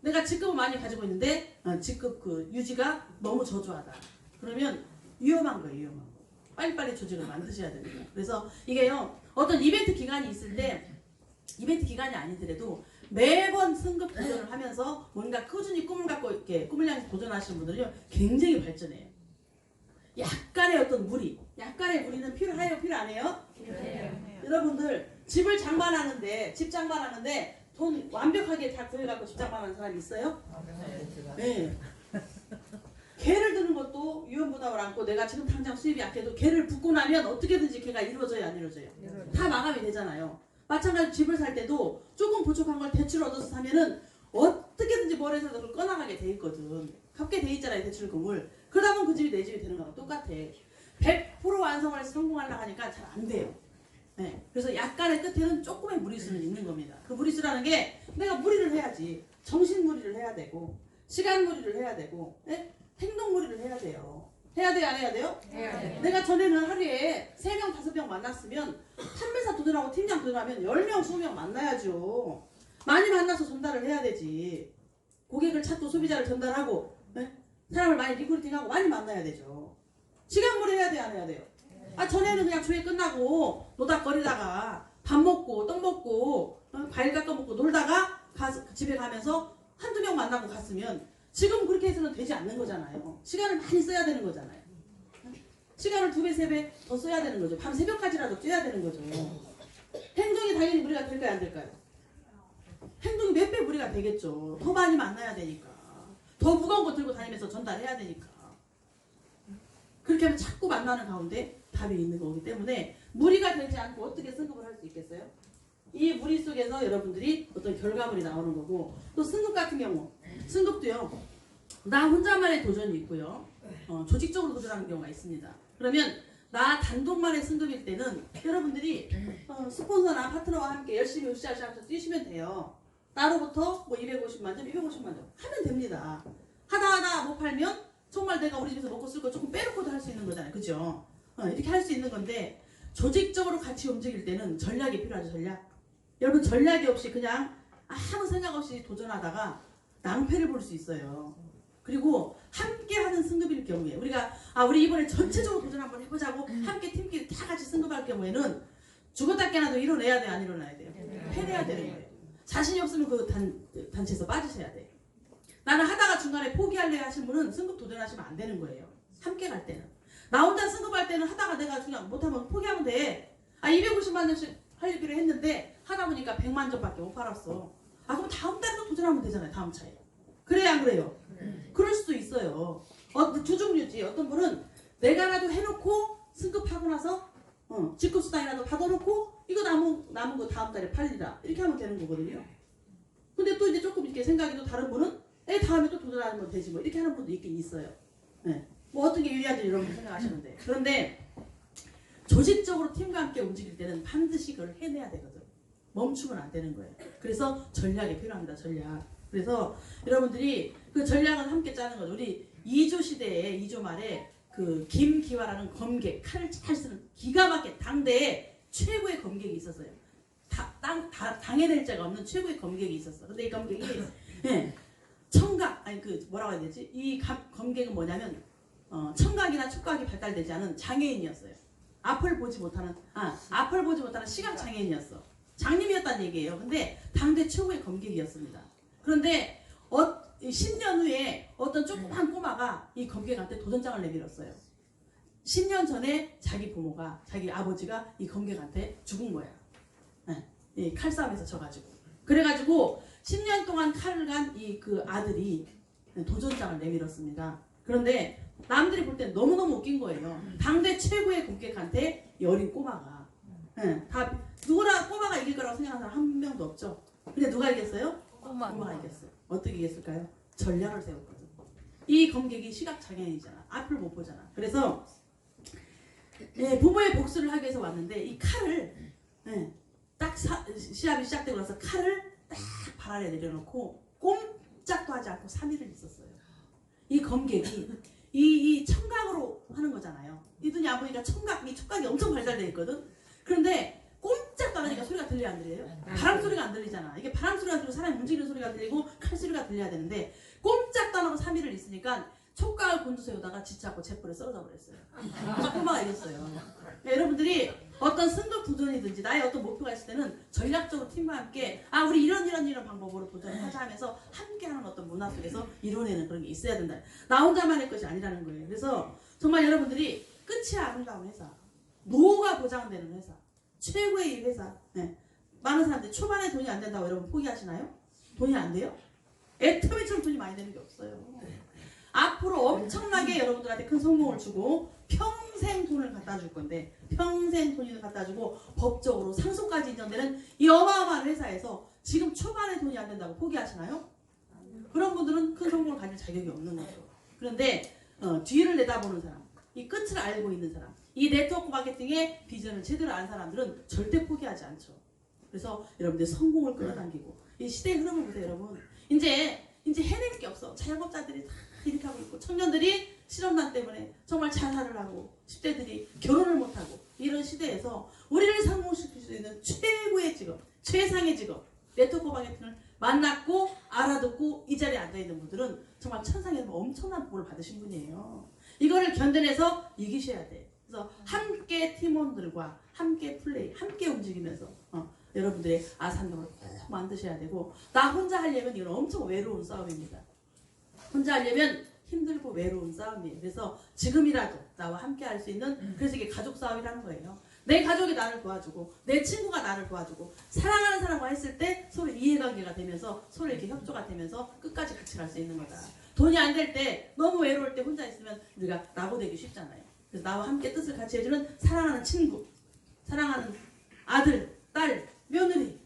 내가 직급을 많이 가지고 있는데 직급 그 유지가 너무 저조하다. 그러면 위험한 거예요. 위험한 거. 빨리빨리 조직을 만드셔야 됩니다. 그래서 이게요, 어떤 이벤트 기간이 있을 때 이벤트 기간이 아니더라도 매번 승급 도전을 하면서 뭔가 꾸준히 꿈을 갖고 이렇게 꿈을 향해서 도전하시는 분들은요 굉장히 발전해요. 약간의 어떤 무리, 약간의 무리는 필요해요, 필요 안 해요? 네. 여러분들 집을 장만하는데, 집 장만하는데 돈 완벽하게 다 구해갖고 집 장만하는 사람이 있어요? 네. 개를 드는 것도 유언부담을 안고 내가 지금 당장 수입이 약해도 개를 붓고 나면 어떻게든지 개가 이루어져요, 안 이루어져요? 다 마감이 되잖아요. 마찬가지로 집을 살 때도 조금 부족한 걸 대출 얻어서 사면은 어떻게든지 뭘 해서 그걸 꺼나가게 돼 있거든. 갚게 돼 있잖아요, 대출금을. 그러다 보면 그 집이 내 집이 되는 거랑 똑같아. 100% 완성을 해서 성공하려고 하니까 잘 안 돼요. 네. 그래서 약간의 끝에는 조금의 무리수는 있는 겁니다. 그 무리수라는 게 내가 무리를 해야지. 정신 무리를 해야 되고, 시간 무리를 해야 되고, 네? 행동 무리를 해야 돼요. 해야 돼요, 안 해야 돼요? 해야 돼요. 내가 전에는 하루에 3명, 5명 만났으면 판매사 도전하고 팀장 도전하면 10명, 20명 만나야죠. 많이 만나서 전달을 해야 되지. 고객을 찾고 소비자를 전달하고, 네? 사람을 많이 리크루팅하고 많이 만나야 되죠. 시간무리 해야 돼요, 안 해야 돼요? 전에는 그냥 조회 끝나고 노닥거리다가 밥 먹고 떡 먹고 과일 깎아 먹고 놀다가 집에 가면서 한두 명 만나고 갔으면 지금 그렇게 해서는 되지 않는 거잖아요. 시간을 많이 써야 되는 거잖아요. 시간을 2배, 3배 더 써야 되는 거죠. 밤 새벽까지라도 뛰어야 되는 거죠. 행동이 당연히 무리가 될까요, 안 될까요? 행동이 몇 배 무리가 되겠죠. 더 많이 만나야 되니까. 더 무거운 거 들고 다니면서 전달해야 되니까. 그렇게 하면 자꾸 만나는 가운데 답이 있는 거기 때문에 무리가 되지 않고 어떻게 승급을 할 수 있겠어요? 이 무리 속에서 여러분들이 어떤 결과물이 나오는 거고, 또 승급 같은 경우, 승급도요, 나 혼자만의 도전이 있고요, 조직적으로 도전하는 경우가 있습니다. 그러면 나 단독만의 승급일 때는 여러분들이 스폰서나 파트너와 함께 열심히 으쌰으쌰하면서 뛰시면 돼요. 나로부터 뭐 250만 점, 250만 점 하면 됩니다. 하다 못 팔면 정말 내가 우리 집에서 먹고 쓸 거 조금 빼놓고도 할 수 있는 거잖아요. 그죠? 이렇게 할 수 있는 건데, 조직적으로 같이 움직일 때는 전략이 필요하죠. 전략. 여러분, 전략이 없이 그냥 아무 생각 없이 도전하다가 낭패를 볼 수 있어요. 그리고 함께 하는 승급일 경우에 우리 이번에 전체적으로 도전 한번 해보자고 함께 팀끼리 다 같이 승급할 경우에는 죽었다 깨나도 일어나야 돼요, 안 일어나야 돼요? 해내야 되는 거예요. 자신이 없으면 그 단체에서 빠지셔야 돼요. 나는 하다가 중간에 포기할래 하신 분은 승급 도전하시면 안 되는 거예요. 함께 갈 때는. 나 혼자 승급할 때는 하다가 내가 그냥 못하면 포기하면 돼. 250만 점씩 하기로 했는데 하다 보니까 100만 점밖에 못 팔았어. 그럼 다음 달에 또 도전하면 되잖아요. 다음 차에. 그래요, 안 그래요? 그럴 수도 있어요. 두 종류지. 어떤 분은 내가라도 해놓고 승급하고 나서 직급수당이라도 받아놓고 이거 남은 거 다음 달에 팔리라 이렇게 하면 되는 거거든요. 근데 또 이제 조금 이렇게 생각이 또 다른 분은 다음에 또 도전하면 되지 뭐 이렇게 하는 분도 있긴 있어요. 네. 뭐 어떤 게 유리한지 여러분 생각하시는데 그런데 조직적으로 팀과 함께 움직일 때는 반드시 그걸 해내야 되거든. 멈추면 안 되는 거예요. 그래서 전략이 필요합니다. 전략. 그래서 여러분들이 그 전략을 함께 짜는 거죠. 우리 2조 시대에 2조 말에 그 김기화라는 검객 칼을 잘 쓰는 기가 막힌 당대에 최고의 검객이 있었어요. 당해낼 자가 없는 최고의 검객이 있었어. 근데 이 검객이 청각 아니 그 뭐라고 해야 되지? 이 검객은 뭐냐면 청각이나 촉각이 발달되지 않은 장애인이었어요. 앞을 보지 못하는 시각 장애인이었어. 장님이었다는 얘기예요. 근데 당대 최고의 검객이었습니다. 그런데 10년 후에 어떤 조그만 꼬마가 이 검객한테 도전장을 내밀었어요. 10년 전에 자기 부모가 자기 아버지가 이 검객한테 죽은 거야. 이 칼싸움에서 져가지고. 그래가지고 10년 동안 칼을 간 이 그 아들이 도전장을 내밀었습니다. 그런데 남들이 볼 땐 너무너무 웃긴 거예요. 당대 최고의 검객한테 이 어린 꼬마가 다 누구나 꼬마가 이길 거라고 생각하는 사람 한 명도 없죠. 근데 누가 이겼어요? 꼬마가 이겼어요. 어떻게 이겼을까요? 전략을 세웠거든. 이 검객이 시각장애인이잖아. 앞을 못 보잖아. 그래서 부모의 복수를 하기 위해서 왔는데 이 칼을 딱 시합이 시작되고 나서 칼을 딱 발 아래 내려놓고 꼼짝도 하지 않고 3일을 있었어요. 이 검객이 이 청각으로 하는 거잖아요. 이 눈이 안 보니까 촉각이 엄청 발달되어 있거든. 그런데 꼼짝도 안 하니까 소리가 들려요, 안 들려요? 바람 소리가 안 들리잖아. 이게 바람 소리가 들리고 사람이 움직이는 소리가 들리고 칼 소리가 들려야 되는데 꼼짝도 안 하고 3일을 있으니까 촉각을 곤두세우다가 지쳐갖고 잿불에 썰어져 버렸어요. 그래서 꼬마가 이겼어요. 여러분들이 어떤 승급 도전이든지 나의 어떤 목표가 있을 때는 전략적으로 팀과 함께 우리 이런 방법으로 도전을 하자 하면서 함께하는 어떤 문화 속에서 이뤄내는 그런 게 있어야 된다. 나 혼자만의 것이 아니라는 거예요. 그래서 정말 여러분들이 끝이 아름다운 회사, 노후가 보장되는 회사, 최고의 이 회사. 많은 사람들이 초반에 돈이 안 된다고 여러분 포기하시나요? 돈이 안 돼요? 애터미처럼 돈이 많이 되는 게 없어요. 앞으로 엄청나게 여러분들한테 큰 성공을 주고 평생 돈을 갖다 줄 건데 평생 돈을 갖다 주고 법적으로 상속까지 인정되는 이 어마어마한 회사에서 지금 초반에 돈이 안 된다고 포기하시나요? 그런 분들은 큰 성공을 가질 자격이 없는 거죠. 그런데 뒤를 내다보는 사람, 이 끝을 알고 있는 사람, 이 네트워크 마케팅의 비전을 제대로 아는 사람들은 절대 포기하지 않죠. 그래서 여러분들 성공을 끌어당기고 이 시대의 흐름을 보세요. 여러분 이제 해낼 게 없어. 자영업자들이 다 이렇게 하고 있고 청년들이 실업난 때문에 정말 자살을 하고 10대들이 결혼을 못하고 이런 시대에서 우리를 성공시킬 수 있는 최고의 직업, 최상의 직업 네트워크 마케팅을 만났고 알아듣고 이 자리에 앉아있는 분들은 정말 천상에서 엄청난 복을 받으신 분이에요. 이거를 견뎌내서 이기셔야 돼. 그래서 함께 팀원들과 함께 플레이, 함께 움직이면서 여러분들의 아산동을 꼭 만드셔야 되고 나 혼자 하려면 이건 엄청 외로운 싸움입니다. 혼자 하려면 힘들고 외로운 싸움이에요. 그래서 지금이라도 나와 함께 할 수 있는 그래서 이게 가족 싸움이라는 거예요. 내 가족이 나를 도와주고 내 친구가 나를 도와주고 사랑하는 사람과 했을 때 서로 이해관계가 되면서 서로 이렇게 협조가 되면서 끝까지 같이 갈 수 있는 거다. 돈이 안 될 때 너무 외로울 때 혼자 있으면 우리가 나고되기 쉽잖아요. 그래서 나와 함께 뜻을 같이 해주는 사랑하는 친구, 사랑하는 아들, 딸, 며느리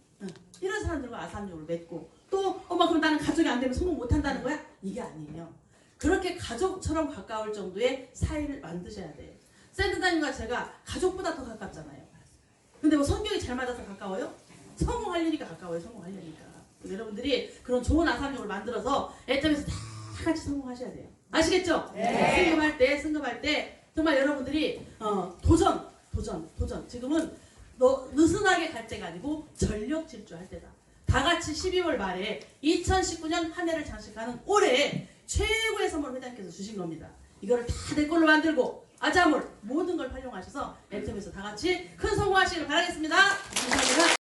이런 사람들과 아산족을 맺고 또 그럼 나는 가족이 안 되면 성공 못한다는 거야? 이게 아니에요. 그렇게 가족처럼 가까울 정도의 사이를 만드셔야 돼요. 샌드다님과 제가 가족보다 더 가깝잖아요. 근데 뭐 성격이 잘 맞아서 가까워요? 성공하려니까 가까워요. 성공하려니까. 여러분들이 그런 좋은 아산족을 만들어서 애점에서 다 같이 성공하셔야 돼요. 아시겠죠? 네. 승급할 때 정말 여러분들이 도전. 지금은 느슨하게 갈 때가 아니고 전력 질주할 때다. 다 같이 12월 말에 2019년 한 해를 장식하는 올해 최고의 선물 회장님께서 주신 겁니다. 이거를 다 내 걸로 만들고 아자몰 모든 걸 활용하셔서 애점에서 다 같이 큰 성공하시길 바라겠습니다. 감사합니다.